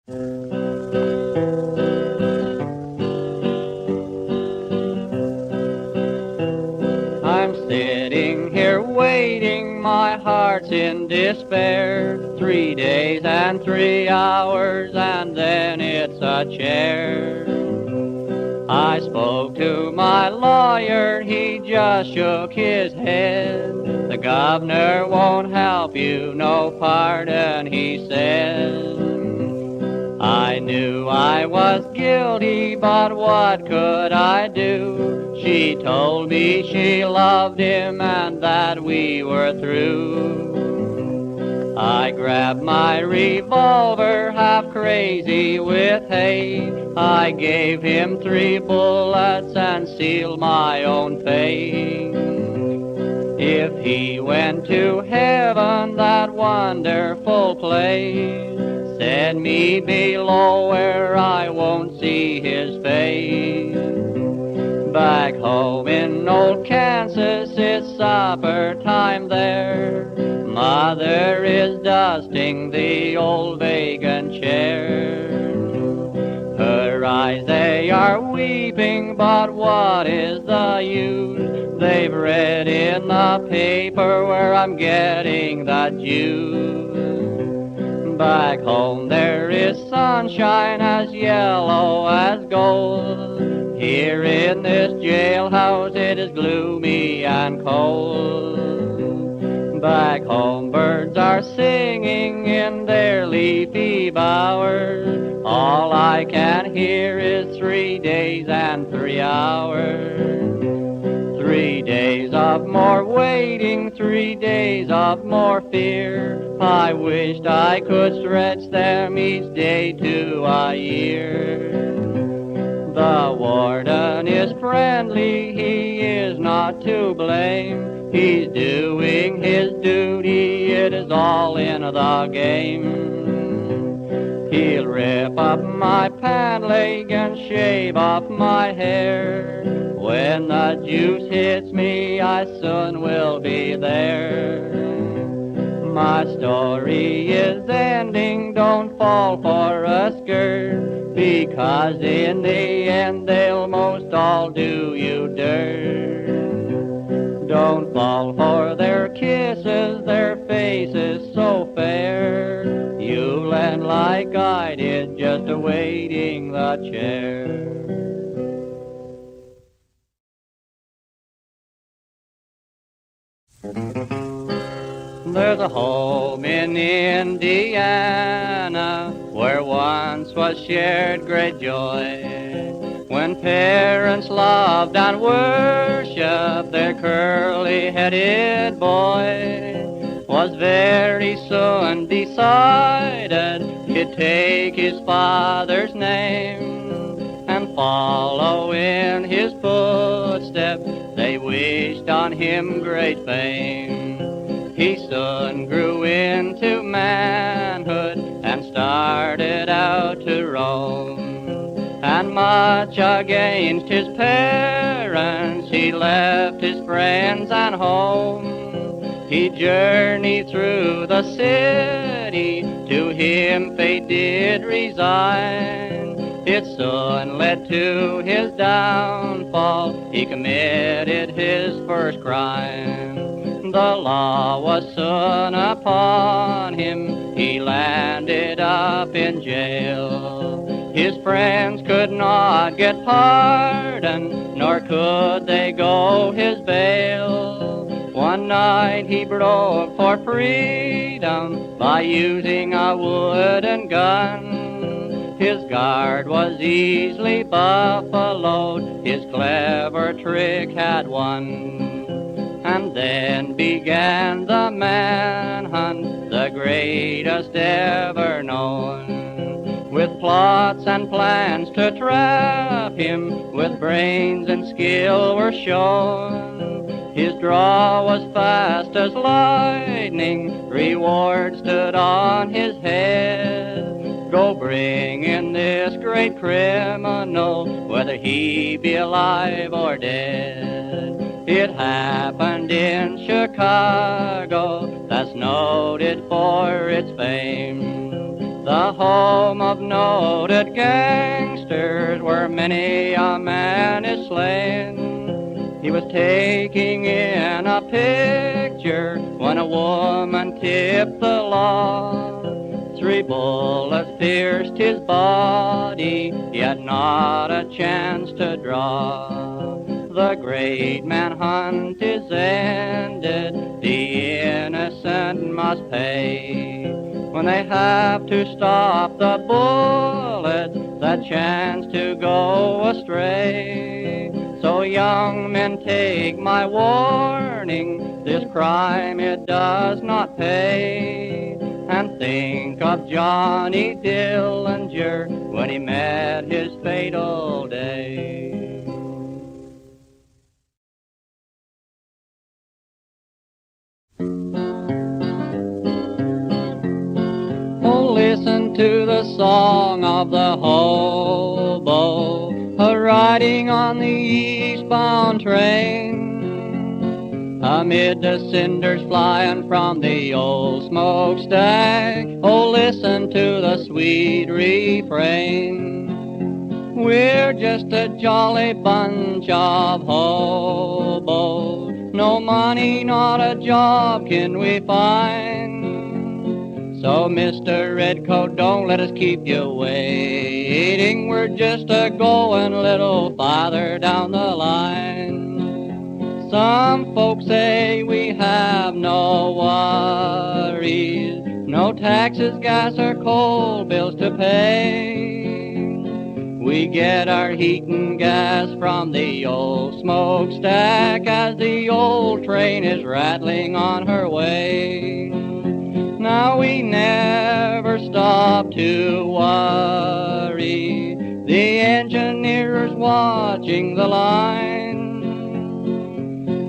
I'm sitting here waiting, my heart's in despair. 3 days and 3 hours, and then it's a chair. I spoke to my lawyer, he just shook his head. The governor won't help you, no pardon, he said. I knew I was guilty, but what could I do? She told me she loved him and that we were through. I grabbed my revolver, half crazy with hate. I gave him 3 bullets and sealed my own fate. If he went to heaven, that wonderful place, send me below where I won't see his face. Back home in old Kansas, it's supper time there. Mother is dusting the old vacant chair. Her eyes, they are weeping, but what is the use? They've read in the paper where I'm getting the juice. Back home there is sunshine as yellow as gold. Here in this jailhouse it is gloomy and cold. Back home birds are singing in their leafy bowers. All I can hear is 3 days and 3 hours. 3 days of more waiting, 3 days of more fear. I wished I could stretch them each day to a year. The warden is friendly, he is not to blame. He's doing his duty, it is all in the game. He'll rip up my pant leg and shave off my hair. When the juice hits me, I soon will be there. My story is ending, don't fall for a skirt, because in the end they'll most all do you dirt. Don't fall for their kisses, their faces so fair. You'll end like I did, just awaiting the chair. There's a home in Indiana where once was shared great joy, when parents loved and worshiped their curly-headed boy. Was very soon decided he'd take his father's name and follow in his footsteps. They wished on him great fame. He soon grew into manhood and started out to roam. And much against his parents, he left his friends and home. He journeyed through the city, to him fate did resign. It soon led to his downfall, he committed his first crime. The law was soon upon him, he landed up in jail. His friends could not get pardon, nor could they go his bail. One night he broke for freedom by using a wooden gun. His guard was easily buffaloed, his clever trick had won. And then began the manhunt, the greatest ever known. With plots and plans to trap him, with brains and skill were shown. His draw was fast as lightning, reward stood on his head. Go bring in this great criminal, whether he be alive or dead. It happened in Chicago, that's noted for its fame. the home of noted gangsters, where many a man is slain. He was taking in a picture when a woman tipped the law. 3 bullets pierced his body, yet not a chance to draw. The great manhunt is ended, the innocent must pay. When they have to stop the bullets, that chance to go astray. So young men, take my warning, this crime it does not pay. And think of Johnny Dillinger when he met his fatal day. Oh, listen to the song of the hobo, riding on the eastbound train. Amid the cinders flying from the old smokestack, oh, listen to the sweet refrain. We're just a jolly bunch of hobos, no money, not a job can we find. So, Mr. Redcoat, don't let us keep you waiting. We're just a-going a little farther down the line. Some folks say we have no worries, no taxes, gas, or coal bills to pay. We get our heat and gas from the old smokestack as the old train is rattling on her way. Now we never stop to worry, the engineer's watching the line.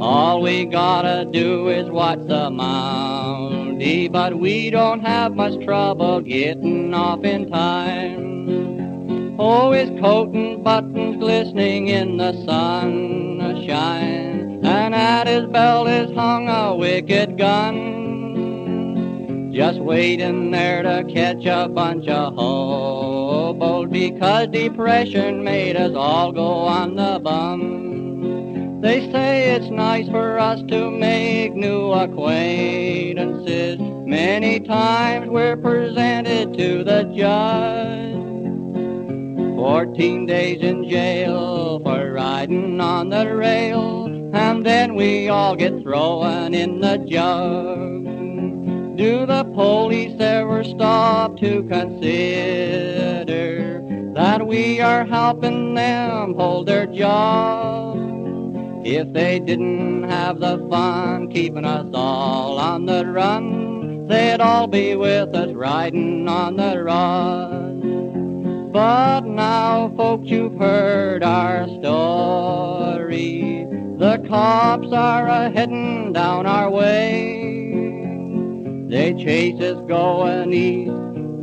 All we gotta do is watch the Mountie, but we don't have much trouble getting off in time. Oh, his coat and buttons glistening in the sunshine, and at his belt is hung a wicked gun. Just waiting there to catch a bunch of hobos, because depression made us all go on the bum. They say it's nice for us to make new acquaintances. Many times we're presented to the judge. 14 days in jail for riding on the rail, and then we all get thrown in the jug. Do the police ever stop to consider that we are helping them hold their job? If they didn't have the fun keeping us all on the run, they'd all be with us riding on the rod. But now, folks, you've heard our story. The cops are a-heading down our way. They chase us going east,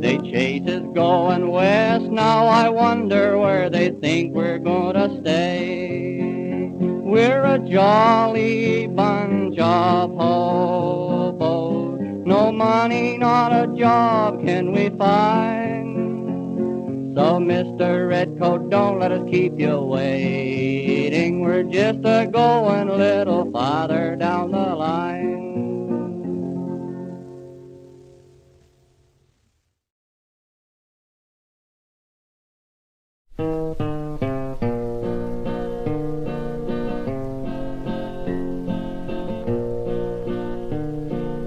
they chase us going west. Now I wonder where they think we're gonna stay. We're a jolly bunch of hobos, no money, not a job can we find. So, Mr. Redcoat, don't let us keep you waiting. We're just a-going a little farther down the line.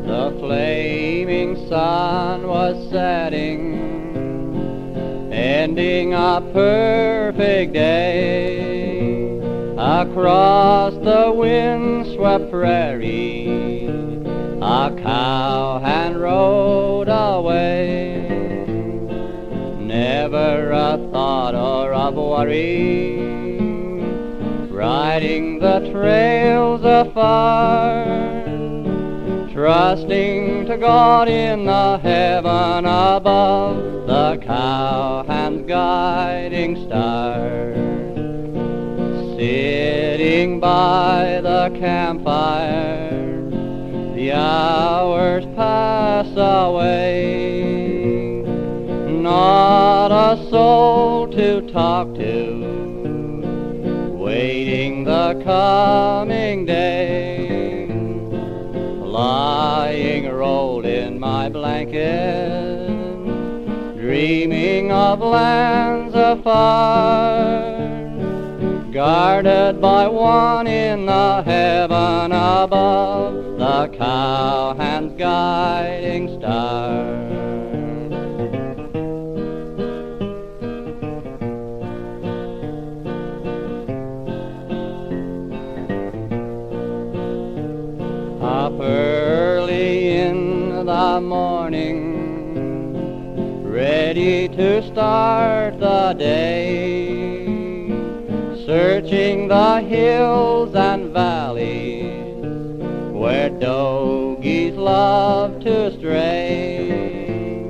The flaming sun was setting, ending a perfect day. Across the wind-swept prairie, a cowhand rode away. Never a thought or of worry, riding the trails afar, trusting to God in the heaven above, the cowhand's guiding star. Sitting by the campfire, the hours pass away. not a soul to talk to, waiting the coming day, lying rolled in my blanket, dreaming of lands afar, guarded by one in the heaven above, the Cowhand's guiding star. Up early in the morning, ready to start the day, searching the hills and valleys where dogies love to stray,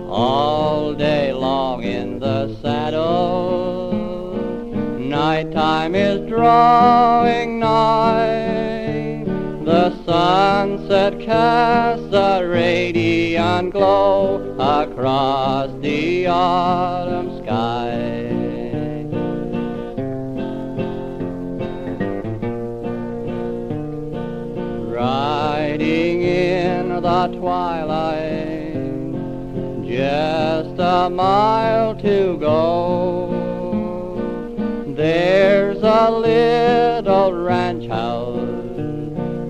all day long in the saddle. Nighttime is drawing nigh, the sunset casts a radiant glow across the autumn sky. Riding in the twilight, just a mile to go, there's a little ranch house,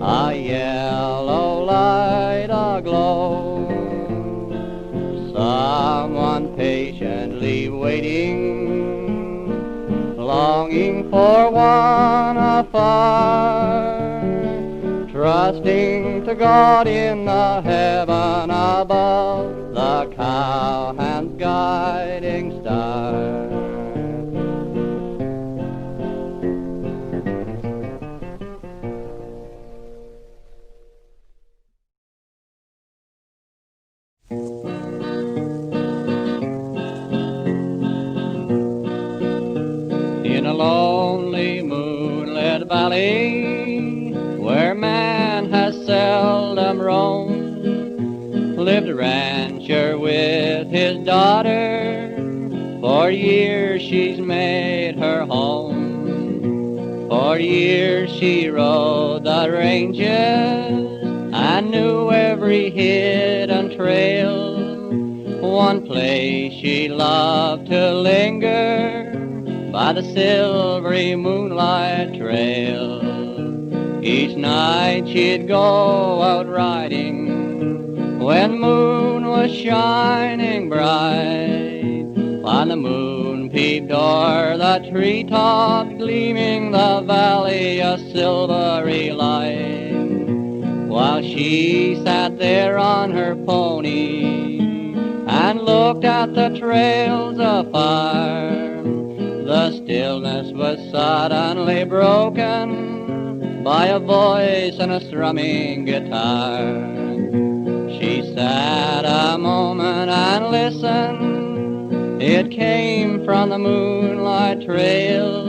a yellow light aglow, someone patiently waiting, longing for one afar, trusting to God in the heaven above, the Cowhand's guiding star. In a lonely moonlit valley, where man has seldom roamed, lived a rancher with his daughter. For years she's made her home. For years she rode the ranges and knew every hidden trail. One place she loved to linger, by the silvery moonlight trail. Each night she'd go out riding when moon was shining bright. On the moon peeped o'er the treetops, gleaming the valley a silvery light. While she sat there on her pony and looked at the trails afar, the stillness was suddenly broken by a voice and a strumming guitar. She sat a moment and listened. It came from the moonlight trail.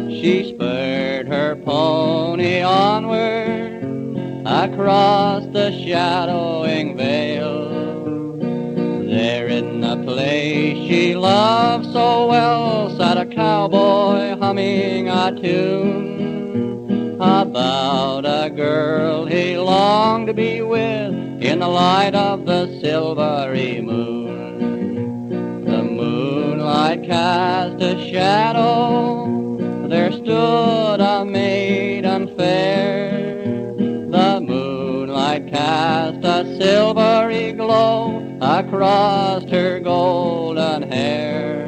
She spurred her pony onward across the shadowing vale. There in the place she loved so well sat a cowboy humming a tune about a girl he longed to be with in the light of the silvery moon. The moonlight cast a shadow, there stood a maiden fair. The moonlight cast a silvery glow across her golden hair.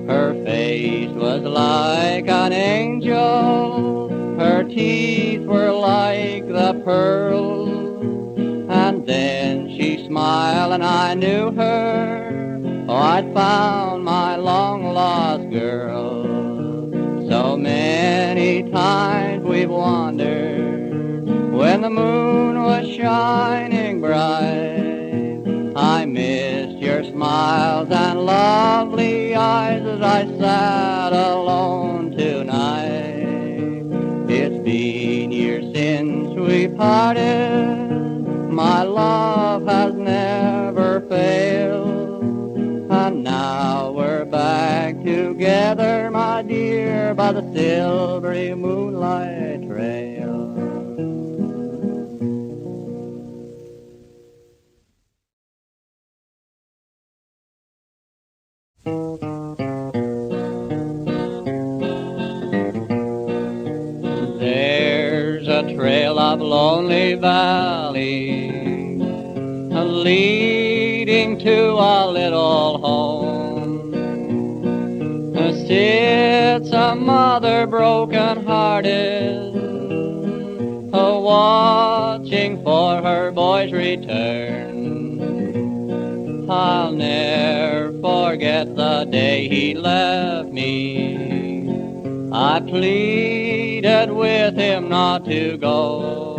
Her face was like an angel, her teeth were like the pearls, and then she smiled and I knew her. Oh, I'd found my long-lost girl. So many times we've wandered when the moon was shining bright. I missed your smiles and lovely eyes as I sat alone tonight. It's been years since we parted, my love has never failed. now we're back together, my dear, by the silvery moonlight trail. There's a trail up Lonely Valley leading to a little home. Sits a mother broken-hearted, watching for her boy's return. I'll ne'er forget the day he left me. I pleaded with him not to go,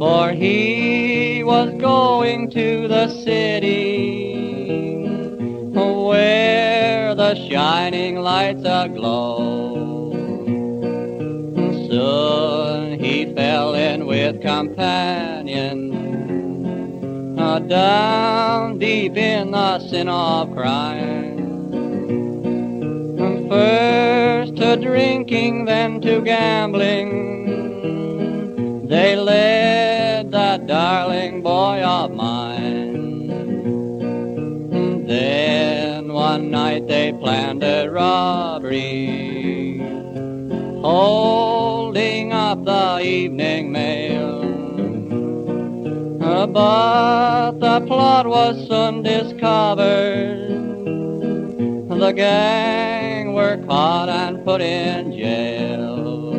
for he was going to the city where the shining lights aglow. Soon he fell in with companions down deep in the sin of crime. First to drinking, then to gambling, they led that darling boy of mine. Then one night they planned a robbery, holding up the evening mail. But the plot was soon discovered. The gang were caught and put in jail,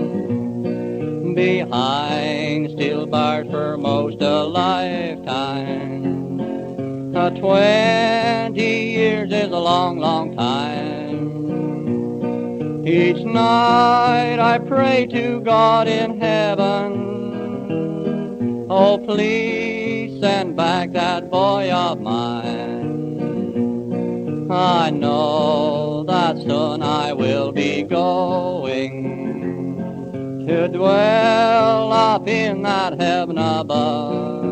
behind steel bars for most a lifetime. 20 years is a long, long time. Each night I pray to God in heaven, oh please send back that boy of mine. I know that soon I will be going to dwell up in that heaven above.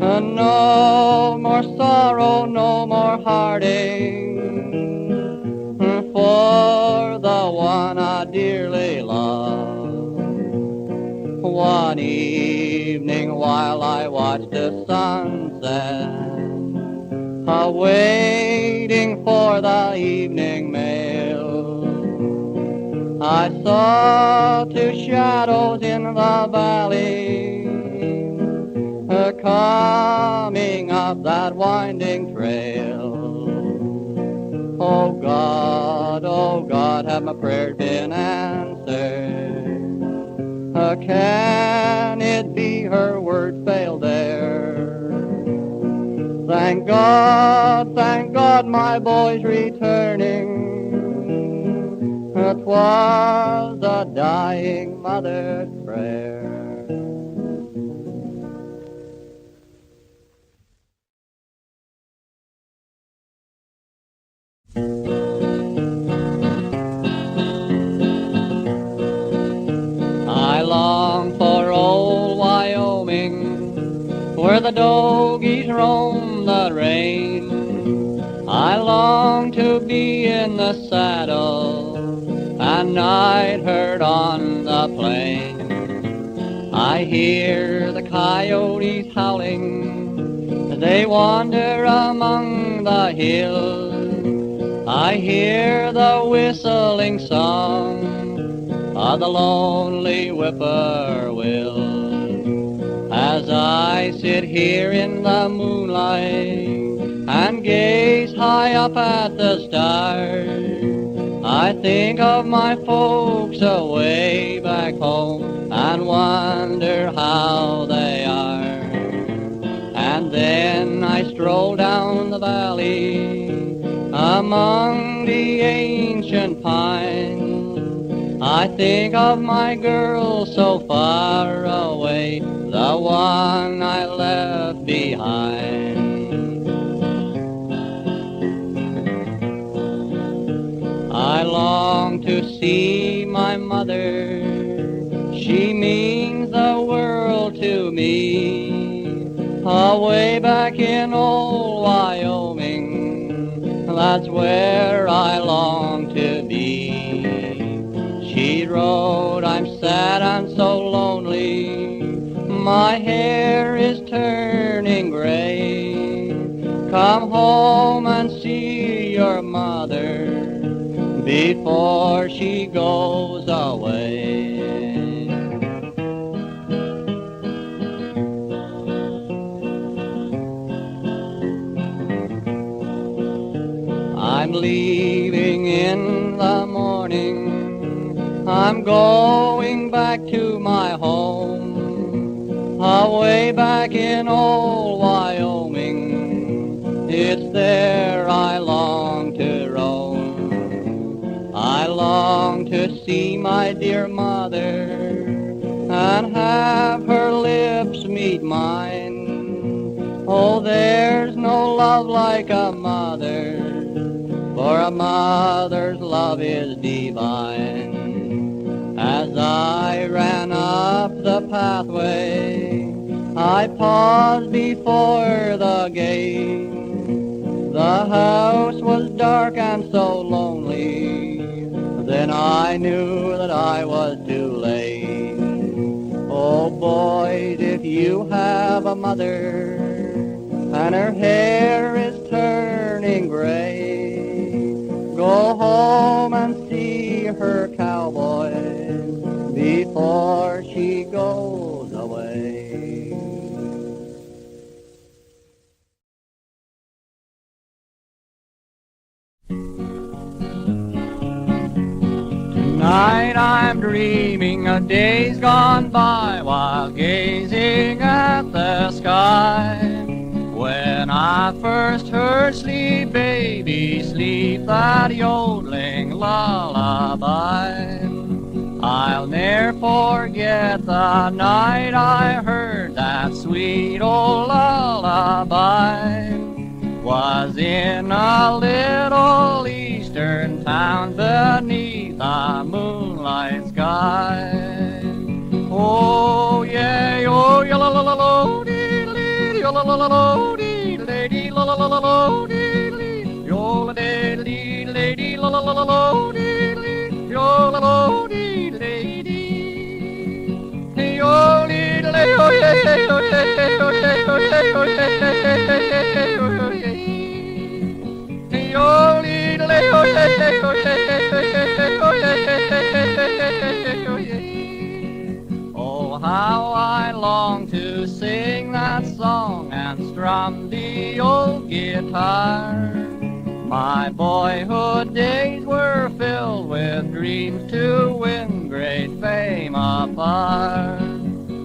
And no more sorrow, no more heartache for the one I dearly love. One evening while I watched the sunset, waiting for the evening mail, I saw two shadows in the valley, coming up that winding trail. Oh God, have my prayers been answered? Can it be her word failed there? Thank God, my boy's returning. 'Twas the dying mother's prayer. I long for old Wyoming, where the dogies roam the range. I long to be in the saddle and night herd on the plain. I hear the coyotes howling, they wander among the hills. I hear the whistling song of the lonely whippoorwill. As I sit here in the moonlight and gaze high up at the stars, I think of my folks away back home and wonder how they are. And then I stroll down the valley among the ancient pines. I think of my girl so far away, the one I left behind. I long to see my mother, she means the world to me, away back in old Wyoming. that's where I long to be. She wrote, I'm sad and so lonely, my hair is turning gray. Come home and see your mother before she goes away. I'm leaving in the morning, I'm going back to my home, away back in old Wyoming. It's there I long to roam. I long to see my dear mother and have her lips meet mine. Oh, there's no love like a mother, for a mother's love is divine. As I ran up the pathway, I paused before the gate. The house was dark and so lonely, then I knew that I was too late. Oh boys, if you have a mother and her hair is turning gray, go home and see her, cowboy, before she goes away. Tonight I'm dreaming of days gone by while gazing at the sky. When I first heard Sleep, Baby, Sleep, that yodeling lullaby, I'll ne'er forget the night I heard that sweet old lullaby. Was in a little eastern town beneath a moonlight sky. Oh yeah, oh yeah, la la la la, dee dee, la la la la, dee dee, la la la la, dee dee, yo la dee dee, lady, la la la la, dee dee, yo la la, dee dee dee, yo dee dee, oh yeah, oh yeah, oh yeah, oh yeah, oh yeah, oh yeah. Oh, how I long to sing that song and strum the old guitar. My boyhood days were filled with dreams to win great fame afar.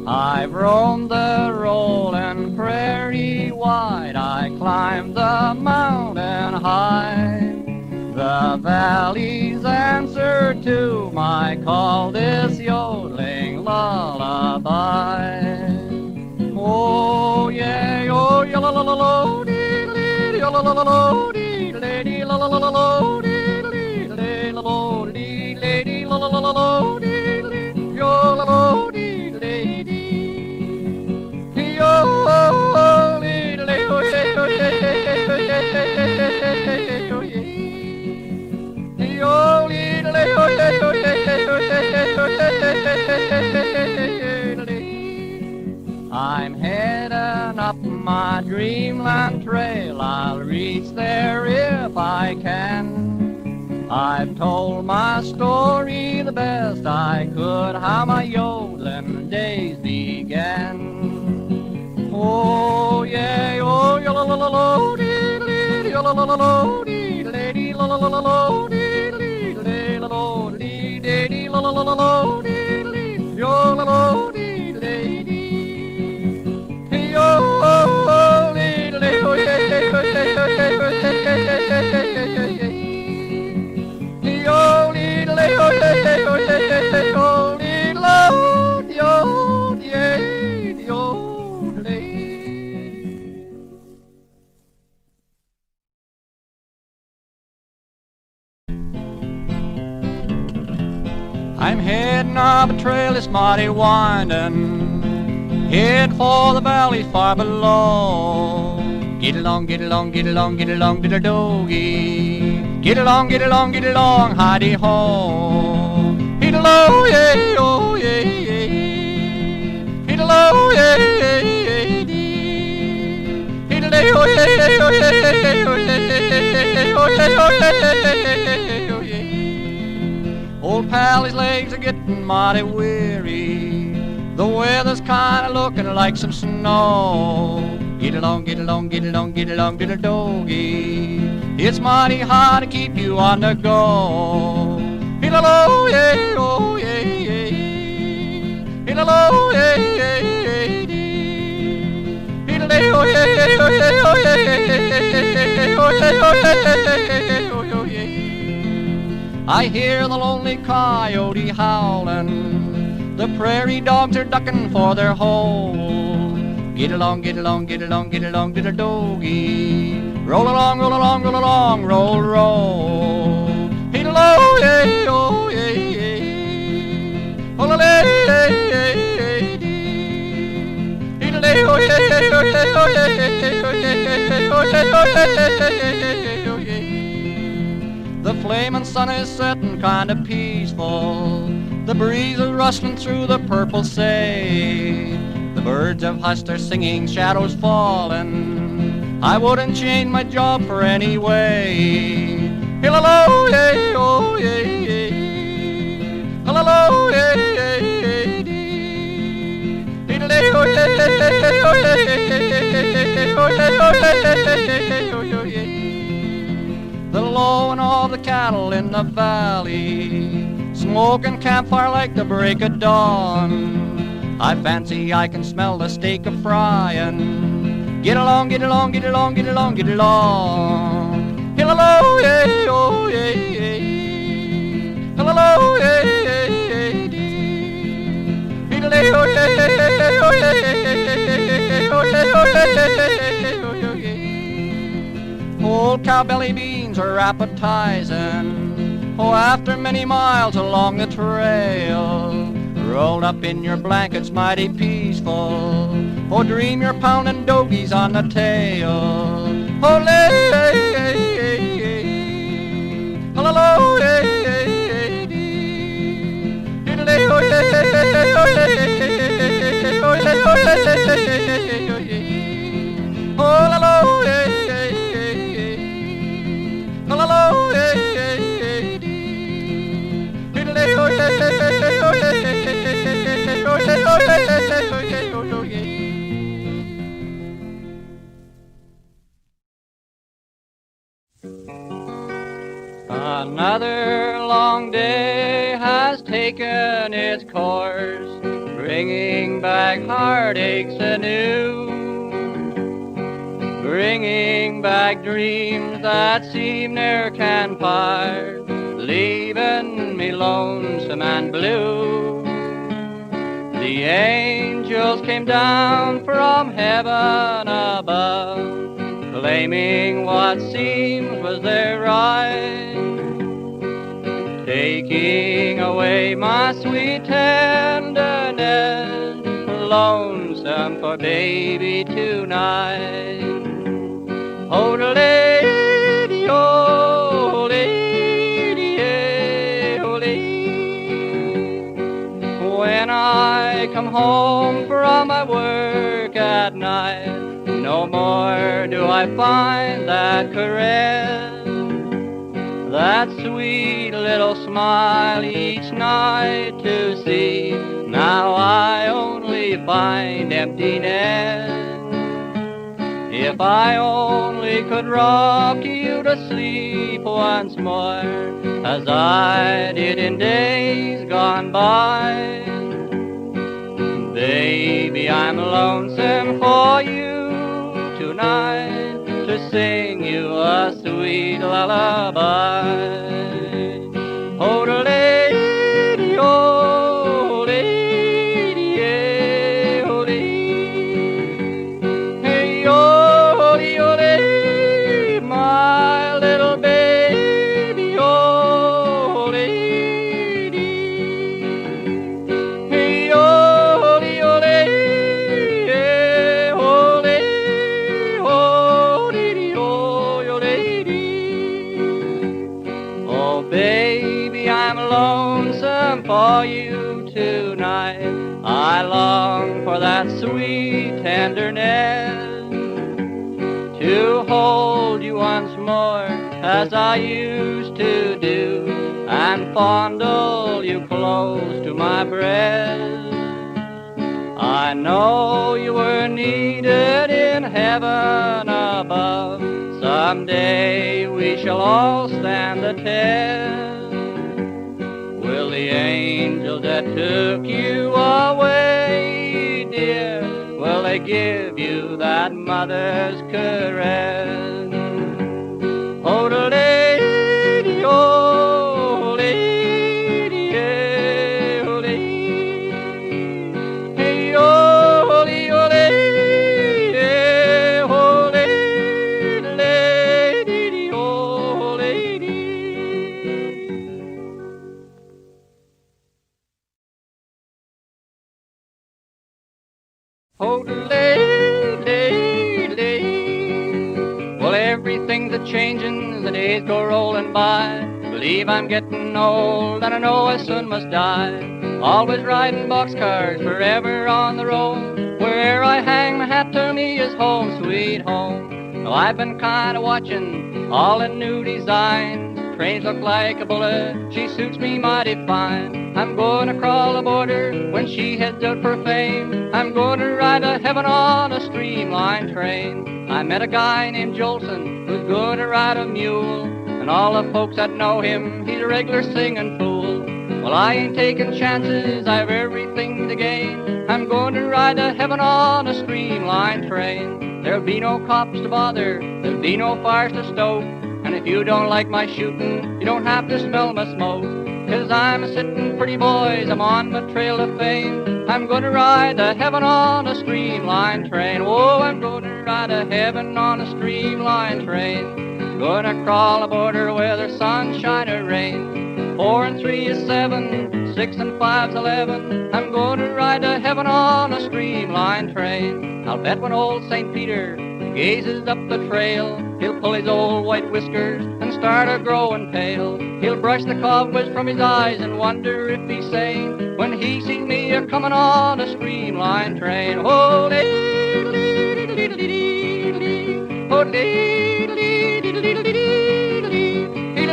I've roamed the rolling prairie wide, I climbed the mountain high. The valleys answer to my call, this yodeling lullaby. Oh yeah, oh yeah, la la la la, dee dee, la la la la, dee dee, la la la la, dee dee, la la dee, lady, la la la la, dee dee, yo la la dee dee dee, yo dee dee, oh yeah, oh yeah, oh yeah, oh yeah. I'm heading up my dreamland trail, I'll reach there if I can. I've told my story the best I could, how my yodeling days began. Oh yeah, oh yeah, la la la la, dee dee, la la la la, dee dee, la la la la, dee dee, la la dee dee, la la la la, dee dee, yo la la dee dee dee, yo dee dee, oh yeah, oh yeah, oh yeah, oh yeah, oh yeah, yo dee dee, oh yeah, oh yeah, oh yeah, oh dee, lo, yo, yeah, yo dee. I'm heading up a trail that's mighty winding, head for the valleys far below. Get along, get along, get along, get along to the doggy. Get along, hidey ho. Hee-da-lo, yay, oh, yay, yay. Hee-da-lo, yay, yay, yay, dee. Hee-da-lay, oh, yay, yay, oh, yay, yay, oh, yay, yay, oh, yay, oh, yay, oh, yay. Old pal, his legs are getting mighty weary. The weather's kinda looking like some snow. Get along, diddle-doggy. It's mighty hard to keep you on the go. Hee-la-lo, yay, oh, yay, yay. Hee-la-lo, yay, yay, yay, dee. Hee-la-lay, oh, yay, yay, oh, yay, oh, yay, yay, oh, yay, oh, yay, oh, yay. I hear the lonely coyote howling. The prairie dogs are ducking for their hole. Get along, diddle-doggy. Roll along, roll, roll. Hee-da-lo, yay, oh, yay, yay. Ho-la-lay, yay, yay, yay, dee. Hee-da-lay, oh, yay, yay, oh, yay, oh, yay, oh, yay, oh, yay, oh, yay. The flaming sun is setting kind of peaceful. The breeze is rustling through the purple sage. The birds have hushed their singing, shadows falling. I wouldn't change my job for any way. Hee-la-lo, yay, oh, yay, yay. Hee-la-lo, yay, yay, yay, dee. Hee-da-lay, oh, yay, yay, yay, oh, yay, yay, oh, yay, oh, yay, oh, yay. The lowing of the cattle in the valley, smoking campfire like the break of dawn. I fancy I can smell the steak a frying. Get along, get along. Hee-la-lo, yay, oh, yay, yay. Hee-la-lo, yay, yay, yay, dee. Hee-da-lay, oh, yay, yay, oh, yay, oh, yay, oh, yay. Old cow belly beans are appetizing. Oh, after many miles along the trail, rolled up in your blankets, mighty peaceful. Oh, dream you're pounding dogies on the tail. Oh, lay, ho-la-lo, yay, dee. Hee-da-lay, oh, yay, oh, yay, oh, yay, oh, yay. Oh-la-lo, yay, ho-la-lo, yay, dee. Hee-da-lay, oh, yay, oh, yay, oh, yay, oh, yay. Another long day has taken its course, bringing back heartaches anew, bringing back dreams that seem ne'er can part, leaving me lonesome and blue. The angels came down from heaven above, claiming what seems was their right, taking away my sweet tenderness, lonesome for baby tonight. Oh, lady, oh, lady, oh, lady. When I come home from my work at night, no more do I find that caress, that sweet little smile each night to see. Now I only find emptiness. If I only could rock you to sleep once more, as I did in days gone by. Baby, I'm lonesome for you tonight, to sing you a sweet lullaby. Oh, lady, oh, lady, yeah, oh, lady. Hey, oh, lady, my little baby, oh, lady. Hey, oh, lady, yeah, oh, lady. I'm lonesome for you tonight. I long for that sweet tenderness, to hold you once more as I used to do, and fondle you close to my breast. I know you were needed in heaven above. Someday we shall all stand the test. Will the angels that took you away, dear, will they give you that mother's caress? Oh, the lady, oh, lady, yeah, oh, lady, hey, oh, lady, oh, lady, yeah, oh, lady, lady, oh, lady. Oh, lady, well, everything's a-changin', the days go rollin' by. Believe I'm gettin' old, and I know I soon must die. Always riding boxcars, forever on the road. Where I hang my hat to me is home, sweet home. Now I've been kinda watchin' all the new designs. Trains look like a bullet, she suits me mighty fine. I'm gonna crawl the border when she heads out for fame. I'm gonna ride to heaven on a streamlined train. I met a guy named Jolson who's gonna ride a mule, and all the folks that know him, he's a regular singing fool. Well, I ain't taking chances, I've everything to gain. I'm going to ride to heaven on a streamlined train. There'll be no cops to bother, there'll be no fires to stoke, and if you don't like my shooting, you don't have to smell my smoke. 'Cause I'm a sitting pretty boys, I'm on my trail to fame. I'm gonna ride to heaven on a streamlined train. Oh, I'm gonna ride to heaven on a streamlined train. Gonna crawl a border whether sunshine or rain. 4 and 3 is 7, 6 and 5's 11. I'm gonna ride to heaven on a streamlined train. I'll bet when old St. Peter gazes up the trail, he'll pull his old white whiskers and start a-growing pale. He'll brush the cobwebs from his eyes and wonder if he's sane when he sees me a-comin' on a streamlined train. Oh, lee-lee-lee-lee-lee-lee, oh, lee-lee-lee-lee-lee-lee,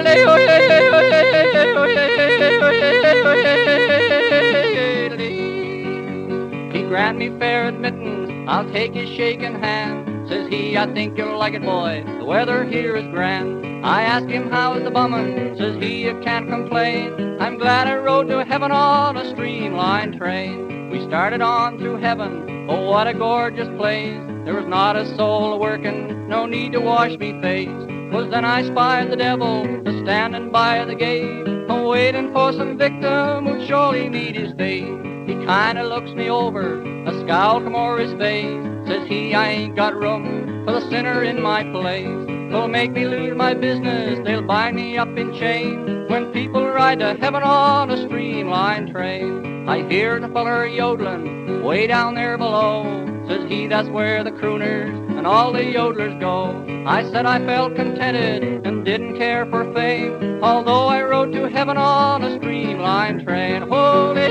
oh, lee-lee-lee-lee-lee-lee. He grant me fair admittance, I'll take his shaking hand. Says he, I think you'll like it, boy, the weather here is grand. I asked him how's the bummin', says he, you can't complain. I'm glad I rode to heaven on a streamlined train. We started on through heaven, oh what a gorgeous place. There was not a soul a-workin', no need to wash me face. 'Twas then I spied the devil a-standin' by the gate, a-waitin' for some victim who'd surely meet his fate. He kinda looks me over, a scowl come o'er his face. Says he, I ain't got room for the sinner in my place. They'll make me lose my business, they'll bind me up in chains. When people ride to heaven on a streamlined train, I hear the feller yodeling way down there below. Says he, that's where the crooners and all the yodelers go. I said I felt contented and didn't care for fame, although I rode to heaven on a streamlined train. Holy,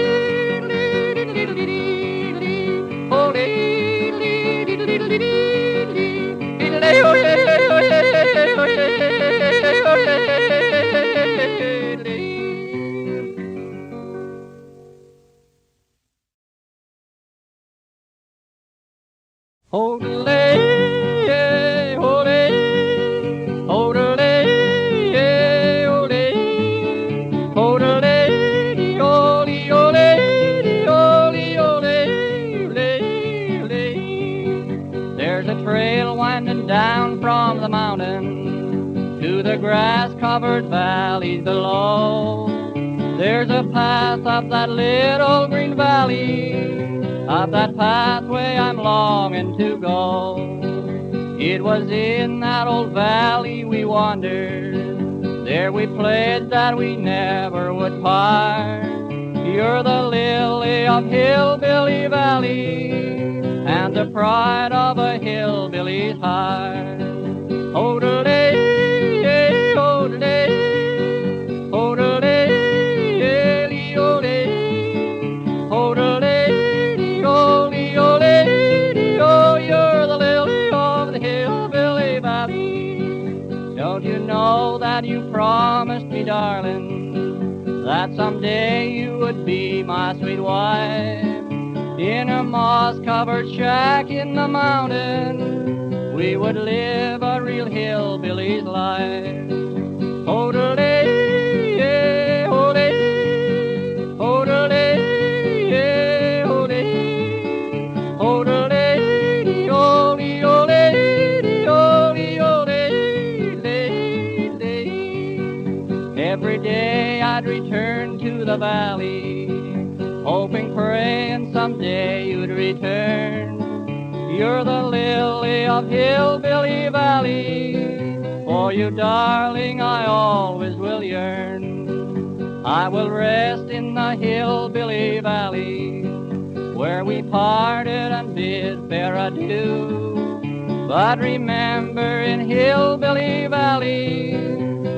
holy. Down from the mountain to the grass-covered valleys below. There's a path up that little green valley, up that pathway I'm longing to go. It was in that old valley we wandered, there we pledged that we never would part. You're the lily of Hillbilly Valley, and the pride of a hillbilly's heart. Oh, the lady, oh, the lady, oh, the lady, Don't you know that you promised me, darling, that someday you would be my sweet wife? In a moss-covered shack in the mountains, we would live a real hillbilly's life. Yodeling, yeah, yodeling, yodeling, yeah, yodeling, yodeling, yodel, yodel, yodel. Every day I'd return to the valley, hoping, praying someday you'd return. You're the lily of Hillbilly Valley, for you, darling, I always will yearn. I will rest in the Hillbilly Valley, where we parted and bid fair adieu. But remember, in Hillbilly Valley,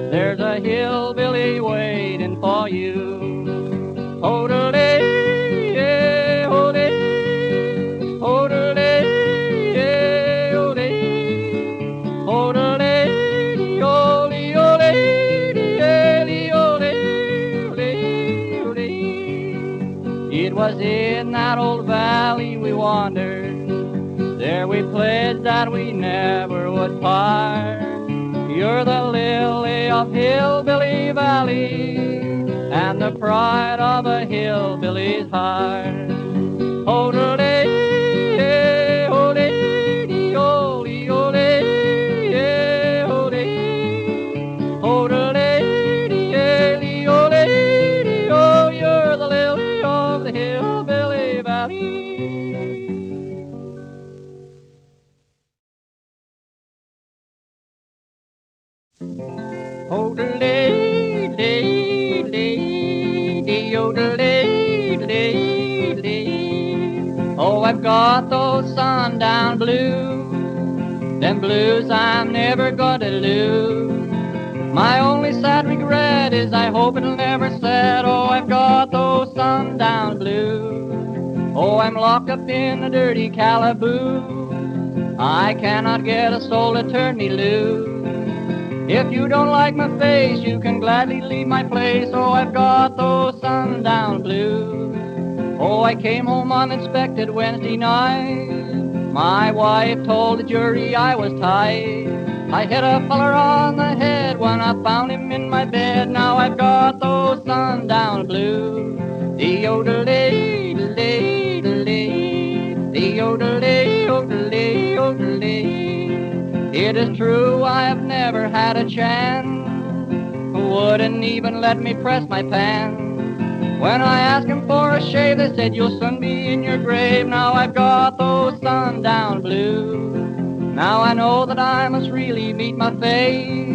there's a hillbilly waiting for you. Yodeling, yeah, yodeling, yodeling, yeah, yodeling, yodeling, yodel, yodel. It was in that old valley we wandered. There we pledged that we never would part. You're the lily of Hillbilly Valley, and the pride of a hillbilly's heart. Yodeling, yeah, yodeling, yodel, yodel, yeah, yodeling, yodeling, yeah, yodel, oh, you're the lily of the Hillbilly Valley. Oh, I've got those sundown blues, them blues I'm never gonna lose. My only sad regret is I hope it'll never set. Oh, I've got those sundown blues. Oh, I'm locked up in a dirty calaboose. I cannot get a soul to turn me loose. If you don't like my face, you can gladly leave my place. Oh, I've got those sundown blues. Oh, I came home unexpected Wednesday night. My wife told the jury I was tight. I hit a feller on the head when I found him in my bed. Now I've got those sundown blues. The yodeling, yodeling, yodeling, the yodeling, yodeling, yodeling. It is true I have never had a chance, wouldn't even let me press my pants. When I asked him for a shave, they said you'll soon be in your grave. Now I've got those sundown blues. Now I know that I must really meet my fate.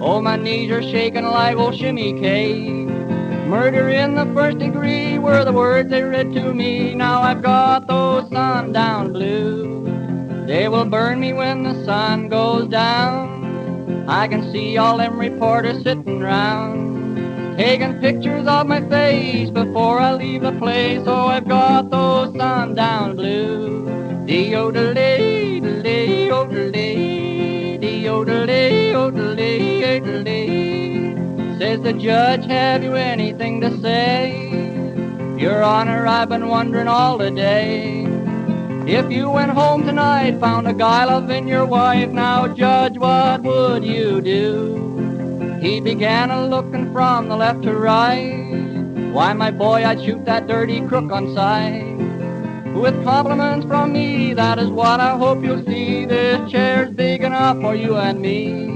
Oh, my knees are shaking like old Shimmy Cave. Murder in the first degree were the words they read to me. Now I've got those sundown blues. They will burn me when the sun goes down. I can see all them reporters sitting round, taking pictures of my face before I leave the place. Oh, I've got those sundown blues. The yodeling, yodeling, yodeling, the yodeling, yodeling, yodeling. Says the judge, have you anything to say? Your Honor, I've been wondering all the day. If you went home tonight, found a guy loving your wife, now, Judge, what would you do? He began a-looking from the left to right. Why, my boy, I'd shoot that dirty crook on sight. With compliments from me, that is what I hope you'll see. This chair's big enough for you and me.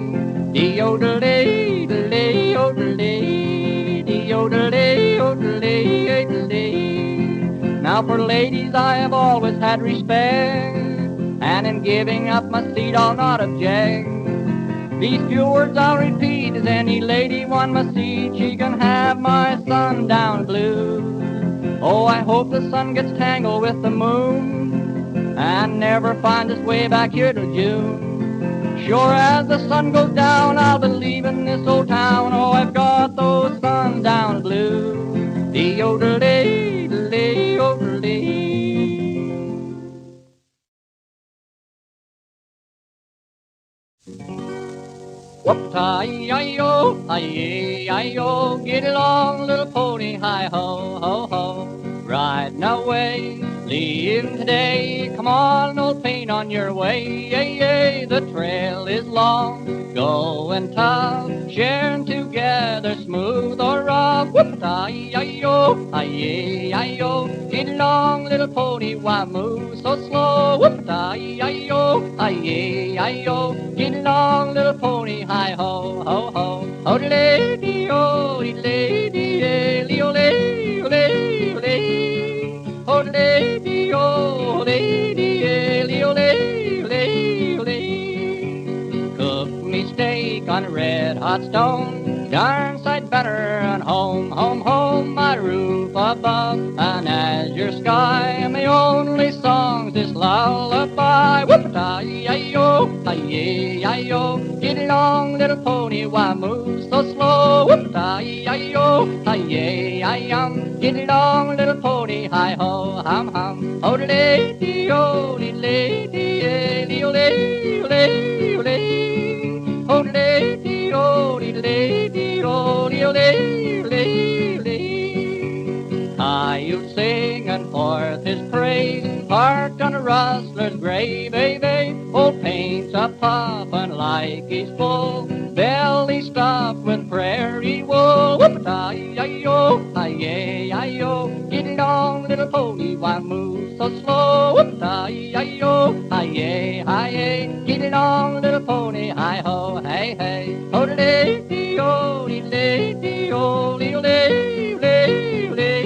De-yodelay, delay, yodelay, de-yodelay, yodelay, yodelay. Now for ladies I have always had respect, and in giving up my seat I'll not object. These few words I'll repeat, as any lady want my seat, she can have my sundown blues. Oh, I hope the sun gets tangled with the moon and never finds its way back here till June. Sure as the sun goes down, I'll be leaving this old town. Oh, I've got those sundown blues. De-yodelay, delay, yodelay. Whoop-tie-yi-yo, hi-yi-yi-yo, get along, little pony, hi-ho, ho-ho. Riding away, leaving today, come on, old pain, on your way, yay, the trail is long, going tough, sharing together, smooth or rough. Whoop-tie-yi-yo, hi-yi-yi-yo, get along, little pony, why move so slow? Whoop-tie-yi-yo, hi-yi-yi-yo, get along, little pony, hi-ho, ho-ho. Oh-de-lay-dee-oh, dee-lay-dee-ay, lee-oh-lay-oh-lay-oh-lay. Oh-lay-dee-oh, lay-dee-ay, lee-oh-lay-oh-lay-oh-lay. Cook me steak on a red-hot stone, darn sight better than home, home, home, my roof above, an azure sky, and my only song's this lullaby. Whoop-a-yi-yi-yo, hi-yi-yi-yo, get along, little pony, why move so slow? Whoop-a-yi-yi-yo, hi-yi-yi-yum, get along, little pony, hi-ho, hum-hum. Oh-de-lay-dee-oh, dee-lay-dee-ay, lee-oh-lay-oh-lay-oh-lay. Oh-de-lay-dee-oh, dee-lay-dee-oh, lee-oh-lay-oh-lay-oh-lay. Coyote singing forth his praise, parked on a rustler's grave, old paint's a puffin' like he's full, belly stuffed with prairie wool. Whoop-a-yi-yi-yo, hi-yi-yi-yo, get along, little pony, why move so slow? Whoop-a-yi-yi-yo, hi-yi-hi-yi, get along, little pony, hi-ho, hey-hey. Oh-de-lay-dee-oh, dee-lay-dee-oh, lee-oh-lay-oh-lay-oh-lay.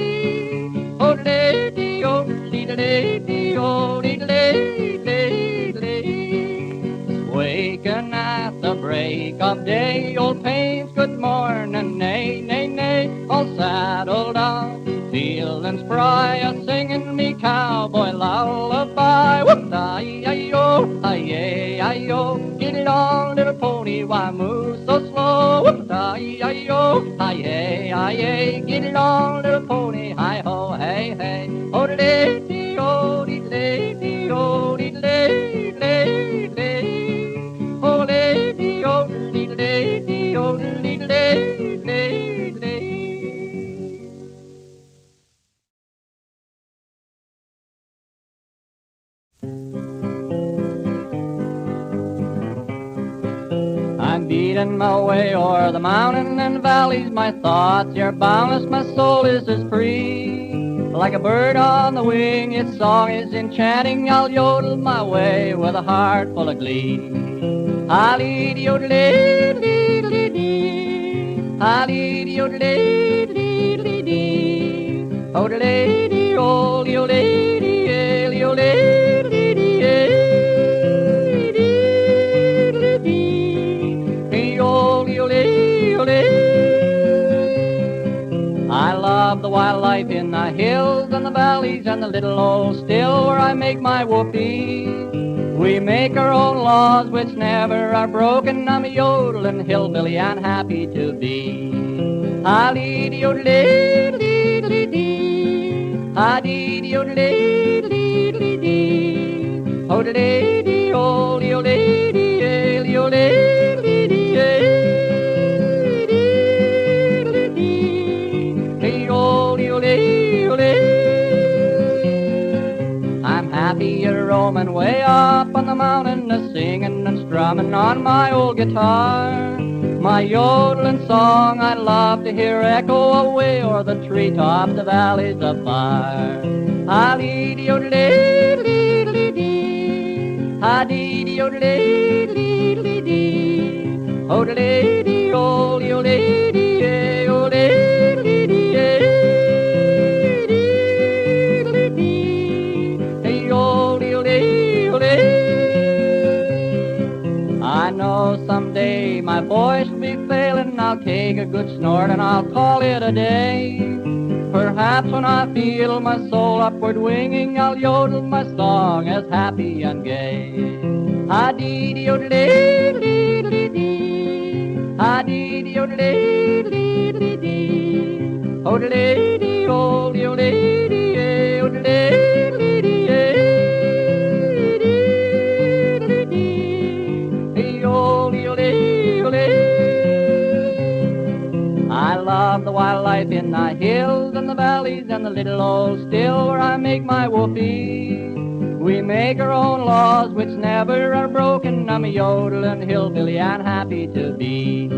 Oh-de-lay-dee-oh, dee-lay-dee-oh, dee-lay-dee-lay. Waking at the break of day, old Pain's good morning, nay, nay, nay, all saddled up, feeling spry, a-singing me cowboy lullaby. Whoop-a-yi-yi-yo, hi-yi-yi-yo, get along, little pony, why move so slow? Whoop-a-yi-yi-yo, hi-yi-hi-yi, get along, little pony, hi-ho, hey-hey. Oh-de-lay-dee-oh, dee-lay-dee-oh, dee-lay-lay-lay. Oh-lay-dee-oh, dee-lay-dee-oh, dee-lay-lay-lay. I'm beating my way o'er the mountain and valleys, my thoughts are boundless, my soul is as free. Like a bird on the wing, its song is enchanting, I'll yodel my way with a heart full of glee. Ha-lee-dee-o-dee-dee-dee-dee, ha-lee-dee-o-dee-dee-dee-dee, oh-dee-dee-dee-oh-dee-oh-dee-dee-dee-dee-dee-dee-dee. I love the wildlife in the hills and the valleys and the little old still where I make my whoopee. We make our own laws which never are broken. I'm a yodeling hillbilly and happy to be. Ha-dee-dee-o-dee-dee-dee-dee, ha-dee-dee-o-dee-dee-dee-dee-dee, oh-dee-dee-dee-oh-dee-oh-dee-dee-dee-dee-dee. I'm happy a roaming way up on the mountain, a singing and strumming on my old guitar. My yodeling song I love to hear echo away o'er the treetops, the valleys afar. Ha-dee-dee-o-dee-dee-dee-dee, ha-dee-dee-o-dee-dee-dee-dee-dee, oh-dee-dee-o-dee-oh-dee-dee-dee-dee-dee. I know someday my voice will be failing, I'll take a good snort and I'll call it a day. Perhaps when I feel my soul upward winging, I'll yodel my song as happy and gay. Ha-dee-dee-o-dee-dee-dee-dee, ha-dee-dee-o-dee-dee-dee-dee-dee, oh-dee-dee-dee-oh-dee-dee-dee-dee-dee-dee. of the wildlife in the hills and the valleys and the little old still where I make my whoopee. We make our own laws which never are broken. I'm a yodeling hillbilly and happy to be.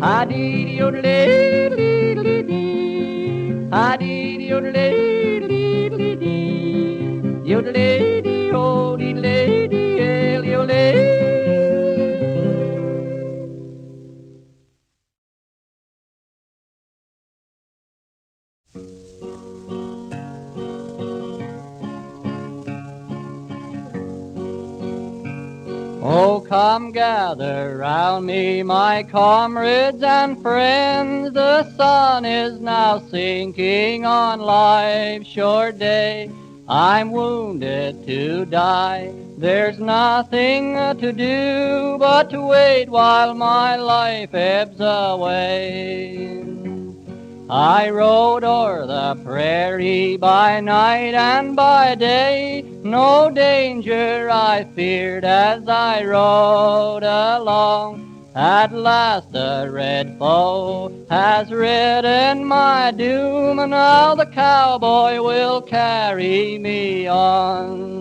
Ha-dee yodelay-dee-dee-dee-dee. Ha-dee yodelay-dee-dee-dee-dee. Yodelay-dee-oh-dee-lay-dee-el-yodelay. Oh, come gather round me, my comrades and friends. The sun is now sinking on life's short day. I'm wounded to die. There's nothing to do but to wait while my life ebbs away. I rode o'er the prairie by night and by day. No danger I feared as I rode along. At last the red foe has ridden my doom, and now the cowboy will carry me on.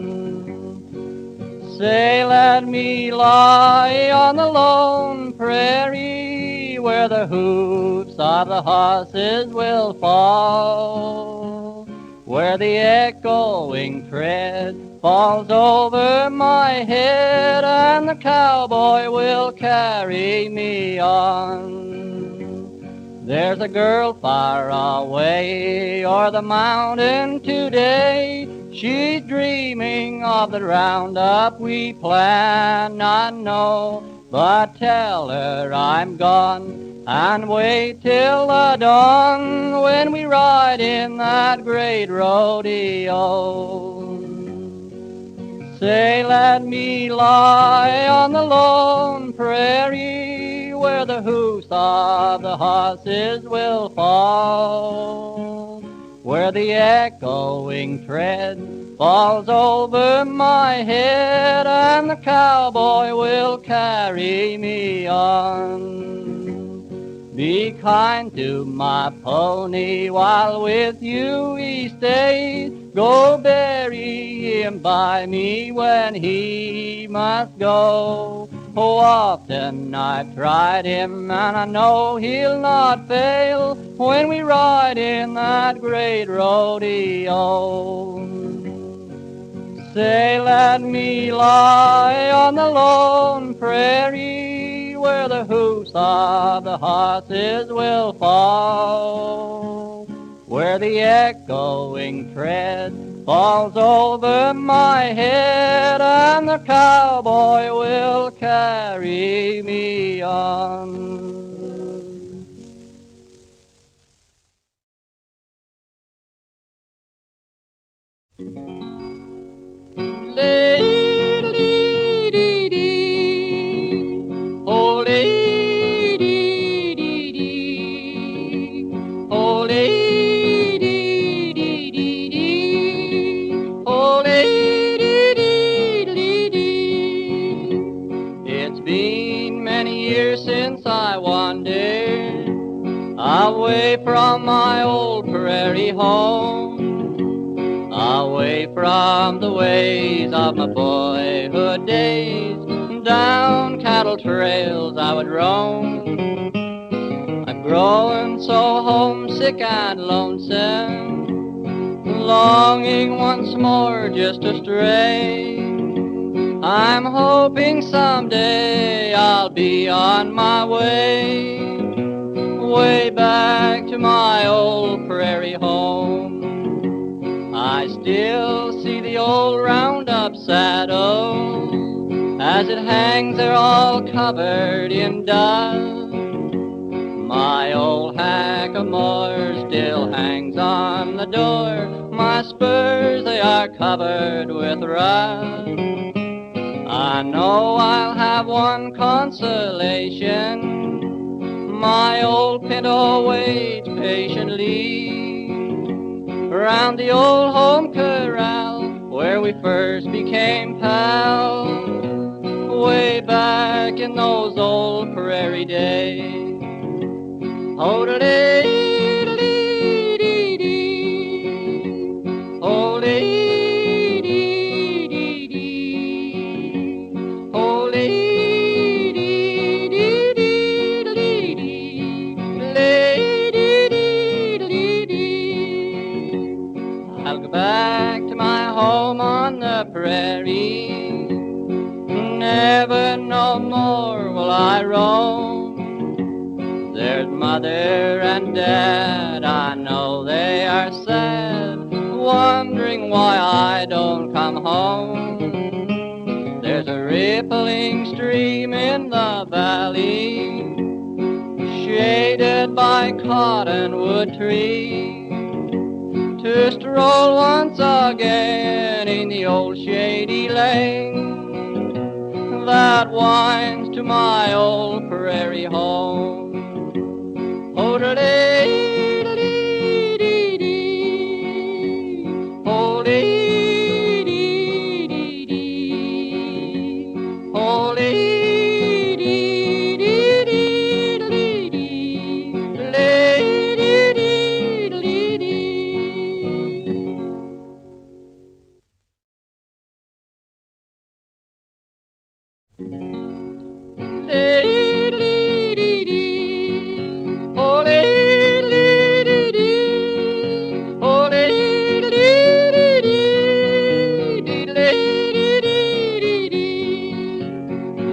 Say, let me lie on the lone prairie where the hoofs of the horses will fall, where the echoing tread falls over my head and the cowboy will carry me on. There's a girl far away o'er the mountain today. She's dreaming of the roundup we plan not know. But tell her I'm gone and wait till the dawn when we ride in that great rodeo. Say, let me lie on the lone prairie where the hoofs of the horses will fall, where the echoing tread falls over my head and the cowboy will carry me on. Be kind to my pony while with you he stays. Go bury him by me when he must go. Oh, often I've tried him and I know he'll not fail when we ride in that great rodeo. Say, let me lie on the lone prairie where the hoofs of the horses will fall, where the echoing tread falls over my head and the cowboy will carry me on. Lady-dee-dee, oh lady-dee-dee, oh lady-dee-dee, oh lady-dee-dee-dee. It's been many years since I wandered away from my old prairie home, away from the ways of my boyhood days. Down cattle trails I would roam. I'm growing so homesick and lonesome, longing once more just to stray. I'm hoping someday I'll be on my way, way back to my old prairie home. I still see the old Roundup saddle as it hangs there all covered in dust. My old hackamore still hangs on the door. My spurs, they are covered with rust. I know I'll have one consolation. My old pinto waits patiently round the old home corral where we first became pals, way back in those old prairie days. Yodeling. There's mother and dad, I know they are sad, wondering why I don't come home. There's a rippling stream in the valley, shaded by cottonwood trees, to stroll once again in the old shady lane that winds to my old prairie home. Oh, da-dee-da-dee-dee-dee, oh, dee-dee-dee-dee, oh,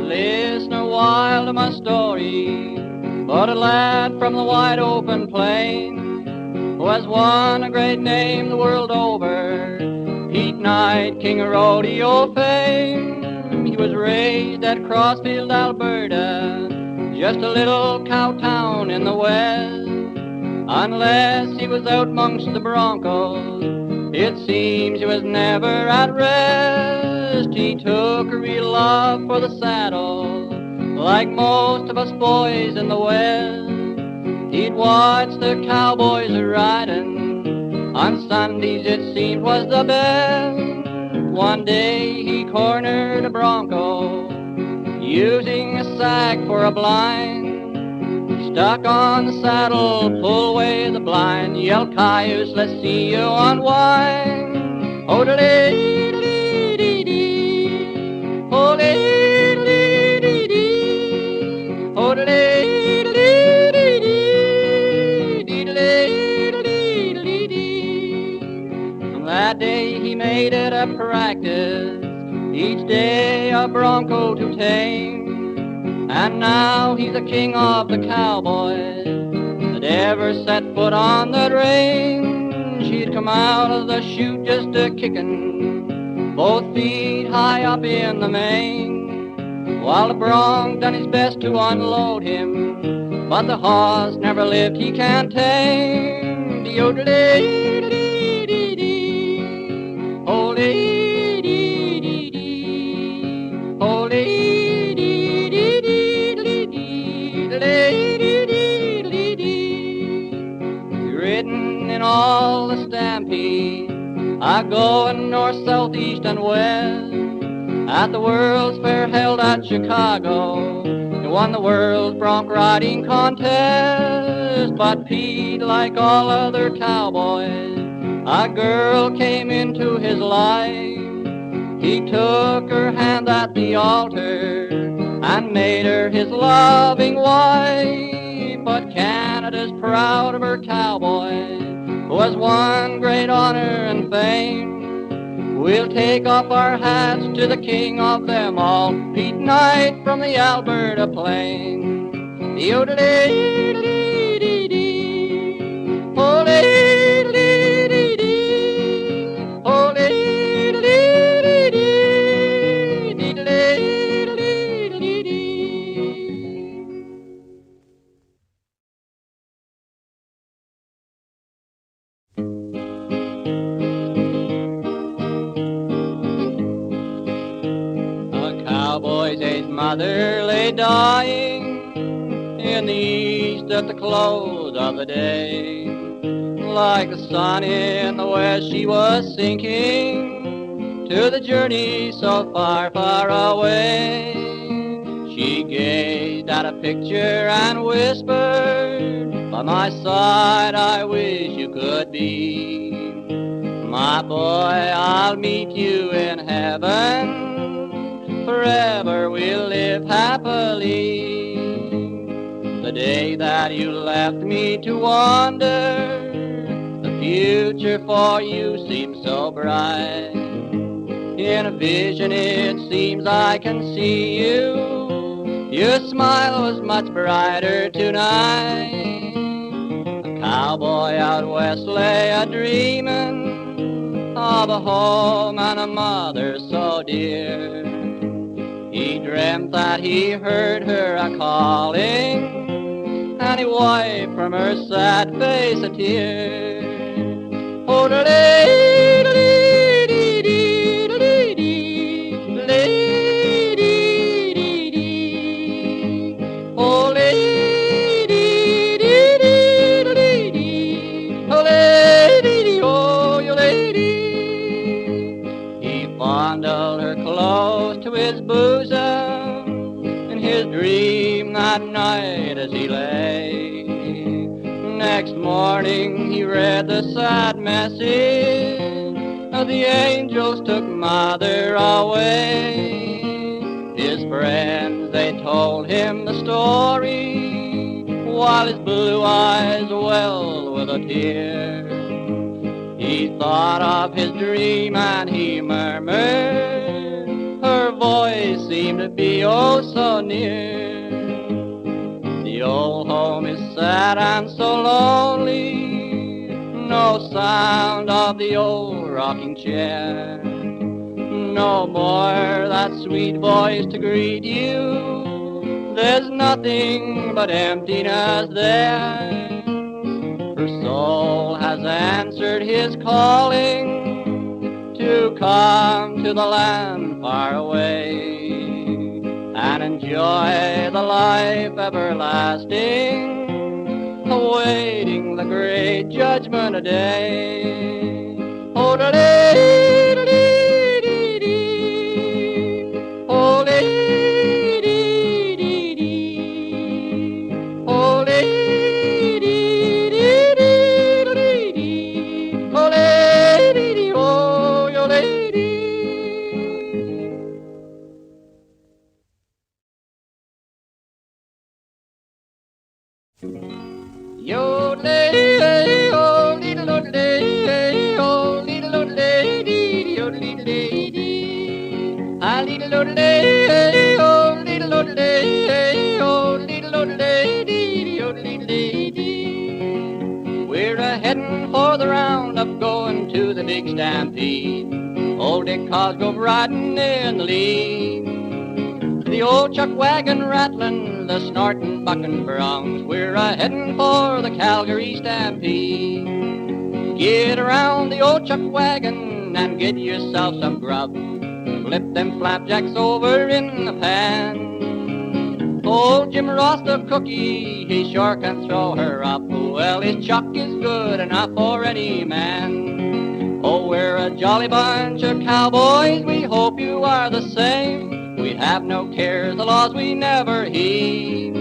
listen a while to my story, but a lad from the wide open plain who has won a great name the world over, Pete Knight, king of rodeo fame. He was raised at Crossfield, Alberta, just a little cow town in the west. Unless he was out amongst the broncos, it seems he was never at rest. He took a real love for the saddle, like most of us boys in the west. He'd watch the cowboys riding, on Sundays it seemed was the best. One day he cornered a bronco, using a sack for a blind. Stuck on the saddle, pull away the blind, yell cayuse, let's see you unwind. Oh, da-dee-dee-dee-dee, oh, dee-dee-dee-dee, oh, dee-dee-dee-dee-dee-dee-dee-dee-dee. From that day he made it a practice, each day a bronco to tame. And now he's the king of the cowboys that ever set foot on that range. He'd come out of the chute just a-kicking, both feet high up in the mane, while the bronc done his best to unload him, but the horse never lived he can't tame. Yodeilling, oh, dee-dee-dee-dee, oh, written in all the stampedes, I go in north, south, east, and west. At the World's Fair held at Chicago, he won the world's bronc riding contest. But Pete, like all other cowboys, a girl came into his life. He took her hand at the altar and made her his loving wife. But Canada's proud of her cowboy, who has won great honor and fame. We'll take off our hats to the king of them all, Pete Knight from the Alberta plain. Yodeling, oh, dee-dee-dee-dee, oh, his mother lay dying in the east at the close of the day. Like the sun in the west she was sinking to the journey so far, far away. She gazed at a picture and whispered, by my side I wish you could be. My boy, I'll meet you in heaven, forever we'll live happily. The day that you left me to wander, the future for you seems so bright. In a vision it seems I can see you. Your smile was much brighter tonight. A cowboy out west lay a-dreamin' of a home and a mother so dear. He dreamt that he heard her a-calling, and he wiped from her sad face a tear. Oh, oh, lady, oh, you lady. He fondled her close to his bosom in his dream that night as he lay. Next morning he read the sad message, the angels took mother away. His friends, they told him the story, while his blue eyes welled with a tear. He thought of his dream and he murmured, her voice seemed to be oh so near. The old home is sad and so lonely, no sound of the old rocking chair. No more that sweet voice to greet you, there's nothing but emptiness there. Her soul has answered his calling to come to the land far away and enjoy the life everlasting, awaiting the great judgment day. Oh, da dee, da dee, dee, dee. Oh, dee, dee, dee, dee. Oh, dee, dee, dee, dee, da dee, dee. Oh, lady, dee, oh, yo lady. Yodeling, oh, little old lady, oh, little old lady, yodeling lady. Ah, little old lady, oh, little old lady, oh, little old lady, yodeling lady. We're a-headin' for the roundup, going to the big stampede. Old Dick Cosgrove riding in the lead. The old chuck wagon rattling, the snorting bucking broncs. We're a-headin' for the Calgary stampede. Get around the old chuck wagon and get yourself some grub. Flip them flapjacks over in the pan. Old Jim Ross the cookie, he sure can throw her up. Well, his chuck is good enough for any man. Oh, we're a jolly bunch of cowboys, we hope you are the same. We have no cares, the laws we never heed.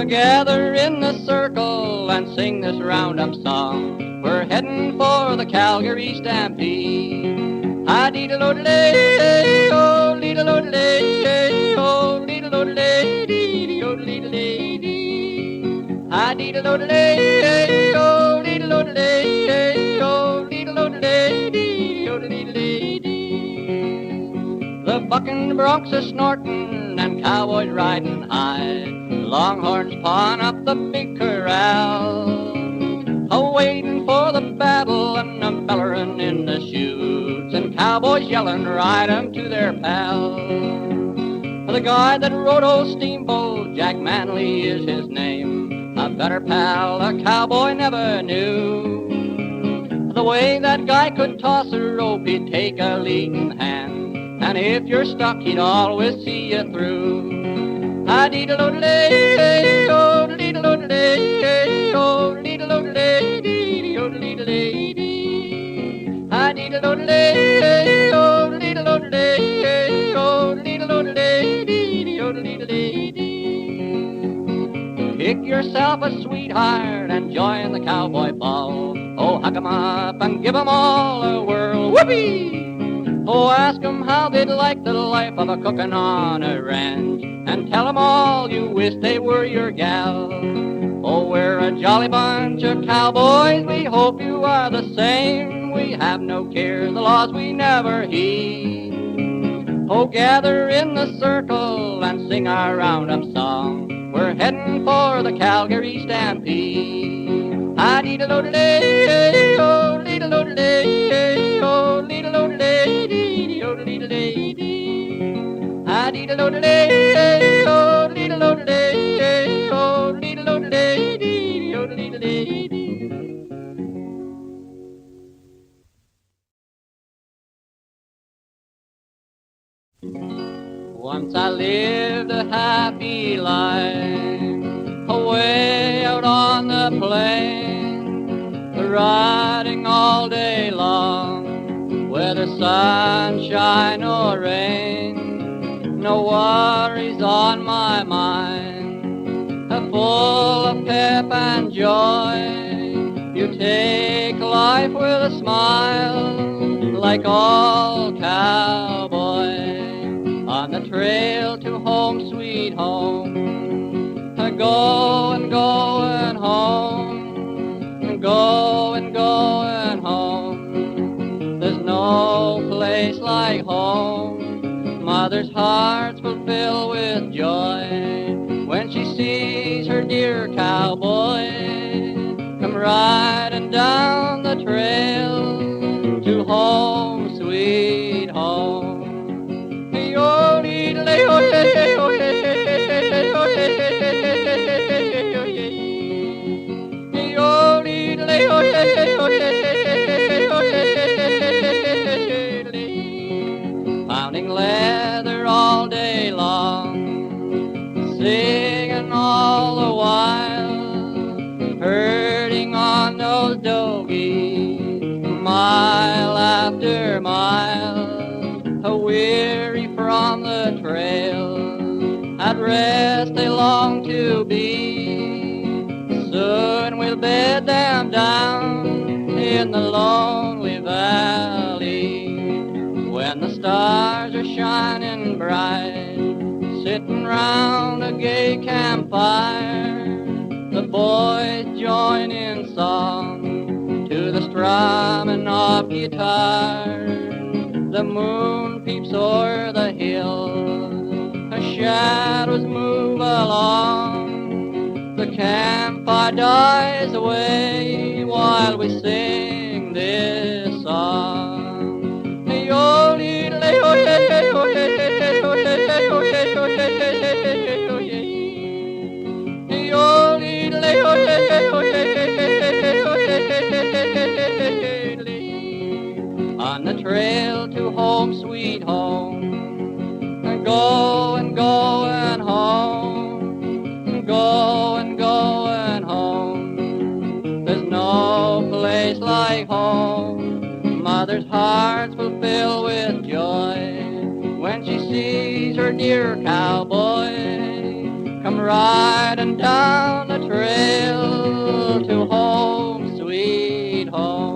Gather in the circle and sing this roundup song. We're heading for the Calgary stampede. Ah-dee-da-lo-da-lay, oh, dee-da-lo-da-lay, oh, dee-da-lo-da-lay, oh, dee-da-lay. Ah-dee-da-lo-da-lay, oh, dee-da-lo-da-lay, oh, dee-da-lo-da-lay, oh, dee-da-lay. The bucking broncs are snorting and cowboys riding high. Longhorns pawing up the big corral, a-waiting for the battle and a bellerin' in the chutes, and cowboys yelling right 'em to their pal. The guy that rode old Steamboat, Jack Manley is his name, a better pal a cowboy never knew. The way that guy could toss a rope, he'd take a leading hand, and if you're stuck, he'd always see you through. Ah-dee-da-lo-da-lay, oh, dee-da-lo-da-lay, oh, dee-da-lo-da-lay, dee-da-lo-da-lay. Ah-dee-da-lo-da-lay, oh, dee-da-lo-da-lay, oh, dee-da-lo-da-lay, dee-da-lo-da-lay. Pick yourself a sweetheart and join the cowboy ball. Oh, huck 'em up and give 'em all a whirl. Whoopee! Oh, ask 'em how they'd like the life of a cookin' on a ranch, and tell 'em all you wish they were your gal. Oh, we're a jolly bunch of cowboys, we hope you are the same. We have no cares, the laws we never heed. Oh, gather in the circle and sing our roundup song. We're heading for the Calgary Stampede. Ah-dee-da-lo-da-day, oh, dee-da-lo-da-day, oh, dee-da-lo-da-day, dee-da-lo-da-day. Ah-dee-da-lo-da-day, oh, dee-da-lo-da-day, oh, dee-da-lo-da-day, dee-da-lo-da-day. Once I lived a happy life away out on the plain, riding all day long, whether sunshine or rain. No worries on my mind, full of pep and joy. You take life with a smile, like all cowboys. On the trail to home, sweet home, going, going home, going, going home. There's no place like home. Mother's hearts will fill with joy when she sees her dear cowboy come riding down the trail to home, sweet home. Pounding leather all day long, singing all the while, herding on those dogies, mile after mile, weary from the trail, at rest they long to be. Soon we'll bed them down in the lonely valley, when the stars are shining bright, sitting round a gay campfire. The boys join in song to the strumming of guitars. The moon peeps o'er the hill, her shadows move along. The campfire dies away while we sing this song. On the trail to home, sweet home, going, going home, going, going home. There's no place like home. Mother's hearts will fill with joy when she sees her dear cowboy come riding down the trail to home, sweet home.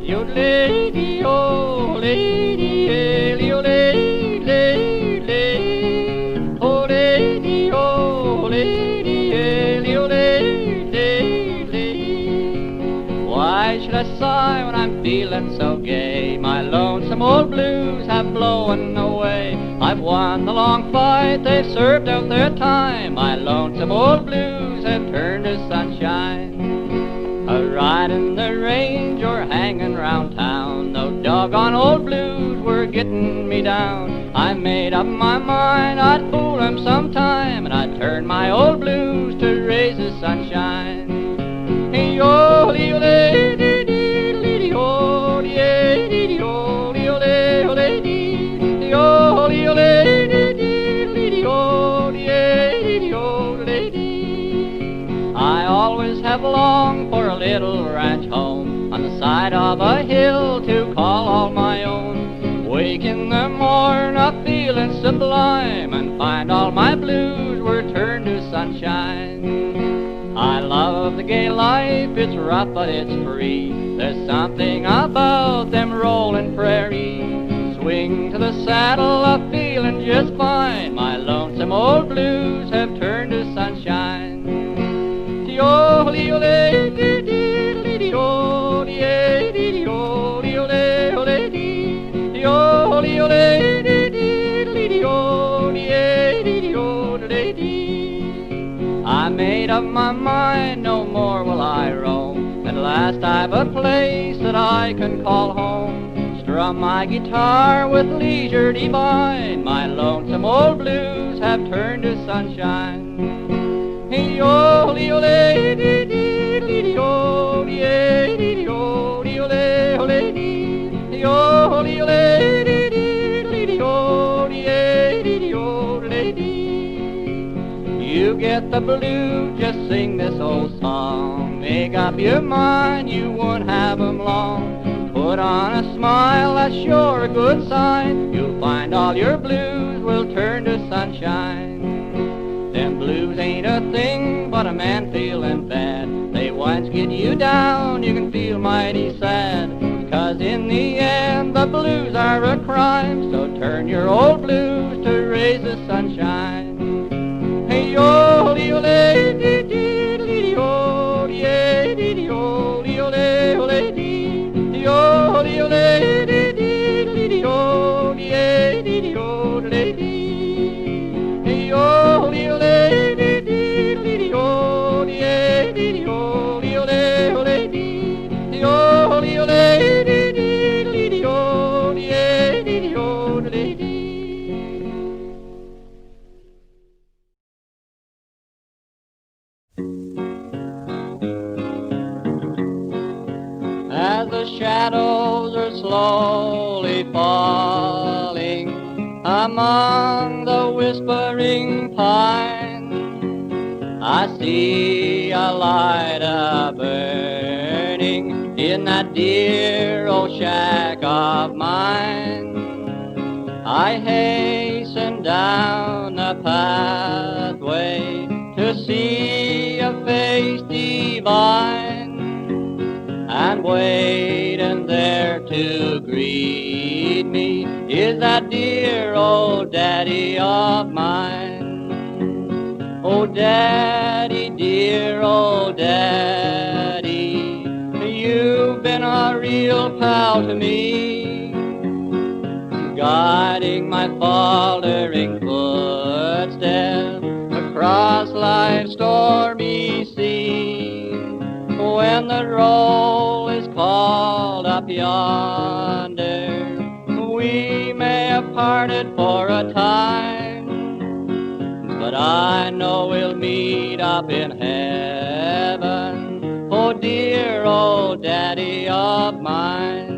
Yodeling, oh lady, oh lady, lady, oh lady, oh lady, oh lady. Why should I sigh when I'm feeling so gay? My lonesome old blues have blown away. I've won the long fight, they've served out their time. My lonesome old blues have turned to sunshine. A ride in the range or hanging round town, those doggone old blues were getting me down. I made up my mind I'd fool 'em sometime, and I'd turn my old blues to raise the sunshine. I always have longed for a little ranch home on the side of a hill to call all my own. Wake in the morn up feeling sublime and find all my blues were turned to sunshine. I love the gay life, it's rough but it's free. There's something about them rolling prairie. Swing to the saddle, I'm feeling just fine. My lonesome old blues have turned to sunshine. I made up my mind, no more will I roam. At last I've a place that I can call home. Strum my guitar with leisure divine. My lonesome old blues have turned to sunshine. You get the blues, just sing this old song. Make up your mind, you won't have 'em long. Put on a smile, that's sure a good sign. You'll find all your blues will turn to sunshine. Them blues ain't a thing but a man feeling bad. They once get you down, you can feel mighty sad. 'Cause in the end the blues are a crime. So turn your old blues to raise the sunshine. Hey yo, dee ole, dee dee dee o, dee dee dee o, dee ole ole dee, dee o, dee ole, dee dee dee o, dee dee dee o, dee dee. Hey yo, dee ole, dee dee dee o, dee dee dee o, dee ole ole dee, dee o, dee ole, dee dee dee o, dee dee dee o, dee dee. As the shadows are slowly falling among the whispering pines, I see a light a-burning in that dear old shack of mine. I hasten down the pathway to see a face divine, and waiting there to greet me is that dear old daddy of mine. Oh daddy, dear old daddy, you've been a real pal to me, guiding my faltering footsteps across life's stormy sea. When the roll is called up yonder, we may have parted for a time, but I know we'll meet up in heaven, oh dear old daddy of mine.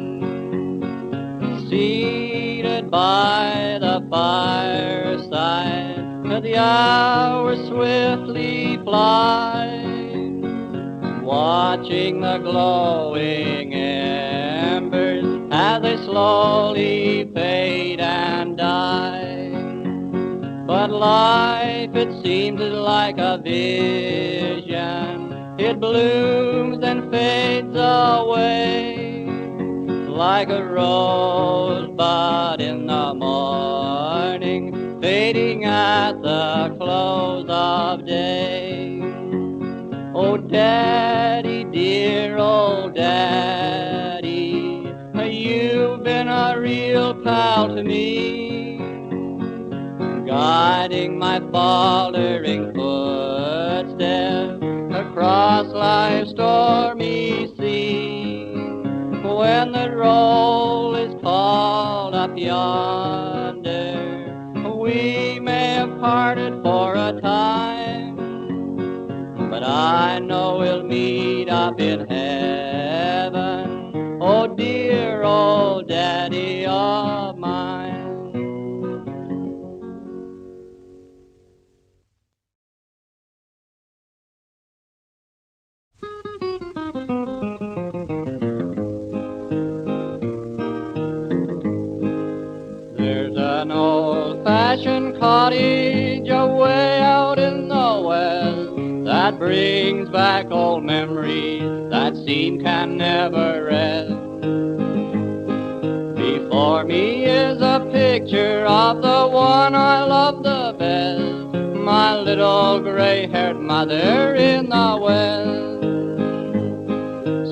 Seated by the fireside, the hours swiftly fly, watching the glowing embers as they slowly fade and die. But life, it seems, is like a vision. It blooms and fades away, like a rosebud in the morning, fading at the close of day. Oh daddy, dear old daddy, you've been a real pal to me, guiding my faltering footsteps across life's stormy sea. When the roll is called up yonder, we may have parted for a time, but I know we'll meet up in heaven, oh dear old daddy of mine. There's an old-fashioned cottage away out in the west that brings back old memories that seem can never rest. Before me is a picture of the one I love the best, my little gray-haired mother in the West.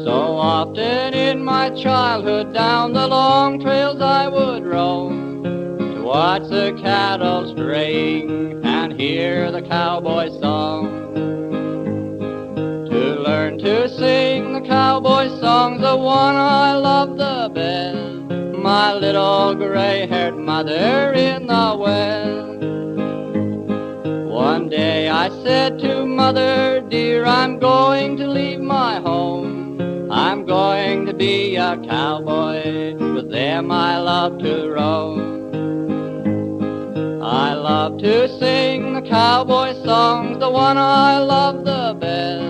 So often in my childhood down the long trails I would roam to watch the cattle straying and hear the cowboy song. To learn to sing the cowboy songs, the one I love the best, my little gray-haired mother in the West. One day I said to mother dear, I'm going to leave my home. I'm going to be a cowboy, with them I love to roam. I love to sing the cowboy songs, the one I love the best,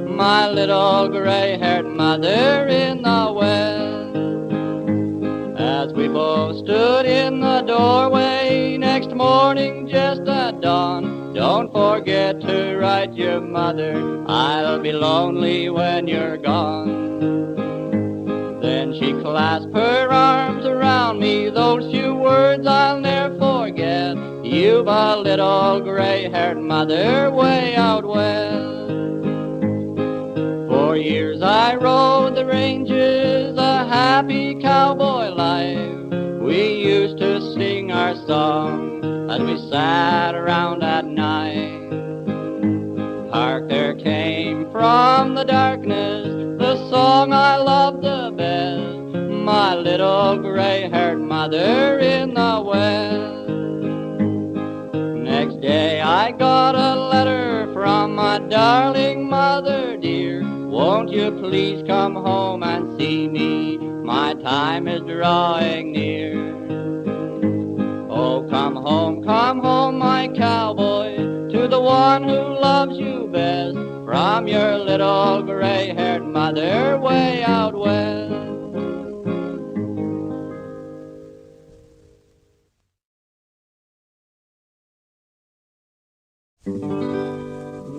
my little gray-haired mother in the West. As we both stood in the doorway next morning just at dawn, don't forget to write your mother, I'll be lonely when you're gone. Then she clasped her arms around me, those few words I'll never forget, you've a little gray-haired mother way out west. For years I rode the ranges, a happy cowboy life. We used to sing our songs as we sat around at night. Hark, there came from the darkness the song I love the best, my little gray-haired mother in the West. Next day I got a letter from my darling mother dear, won't you please come home and see me, my time is drawing near. Oh, come home, my cowboy, to the one who loves you best, from your little gray-haired mother way out west.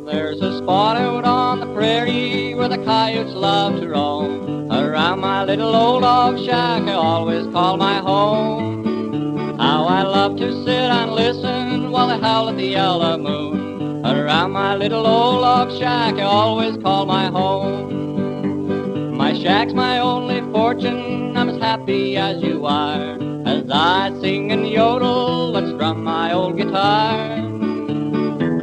There's a spot out on the prairie where the coyotes love to roam. Around my little old log shack I always call my home. How I love to sit and listen while they howl at the yellow moon. Around my little old log shack I always call my home. My shack's my only fortune, I'm as happy as you are, as I sing and yodel and strum my old guitar.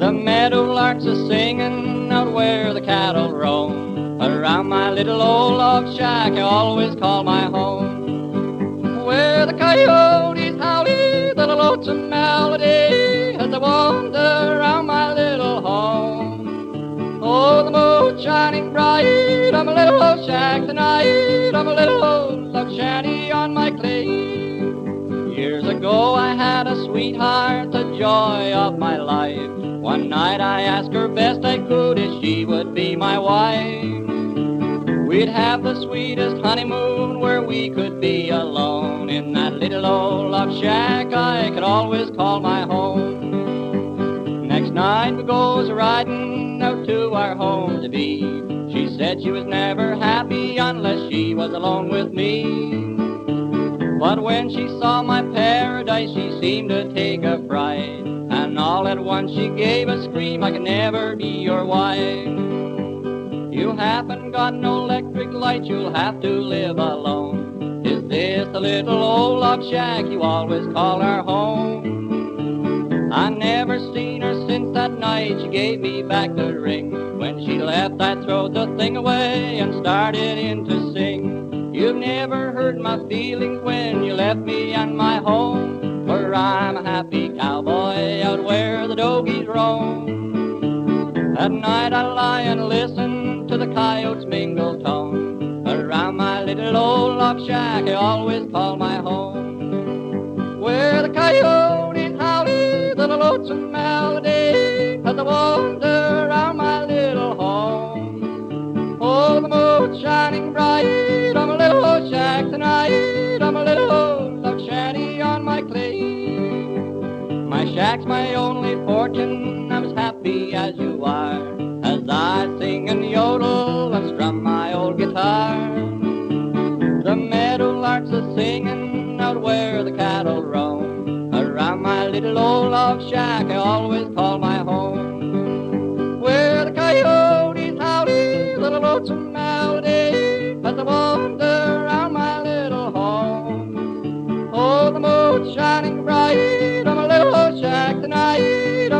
The meadowlarks are singing out where the cattle roam. Around my little old log shack I always call my home. Where the coyotes howling the lonesome melody as I wander around my little home. Oh, the moon shining bright on my little old shack tonight, on my little old log shanty on my clay. Years ago I had a sweetheart, the joy of my life. One night I asked her best I could if she would be my wife. We'd have the sweetest honeymoon where we could be alone. In that little old log shack I could always call my home. Next night we goes riding out to our home to be. She said she was never happy unless she was alone with me. But when she saw my paradise she seemed to take a fright, and all at once she gave a scream, I can never be your wife. You haven't got no electric light, you'll have to live alone. Is this the little old log shack you always call our home? I never seen her since that night she gave me back the ring. When she left I throwed the thing away and started in to sing. You've never hurt my feelings when you left me and my home, for I'm a happy cowboy out where the dogies roam. At night I lie and listen to the coyotes' mingled tone. Around my little old log shack I always call my home. Where the coyotes howling the lonesome melody as I wander around my little home. Oh, the moon shining bright on my little old shack tonight, on my little old log shanty on my clay. My shack's my only fortune, I'm as happy as you are, as I sing and yodel and strum my old guitar. The meadowlarks are singing out where the cattle roam. Around my little old log shack I always call my home. Where the coyotes howling little lonesome melody as I wander around my little home. Oh, the moon's shining bright on my little old shack tonight.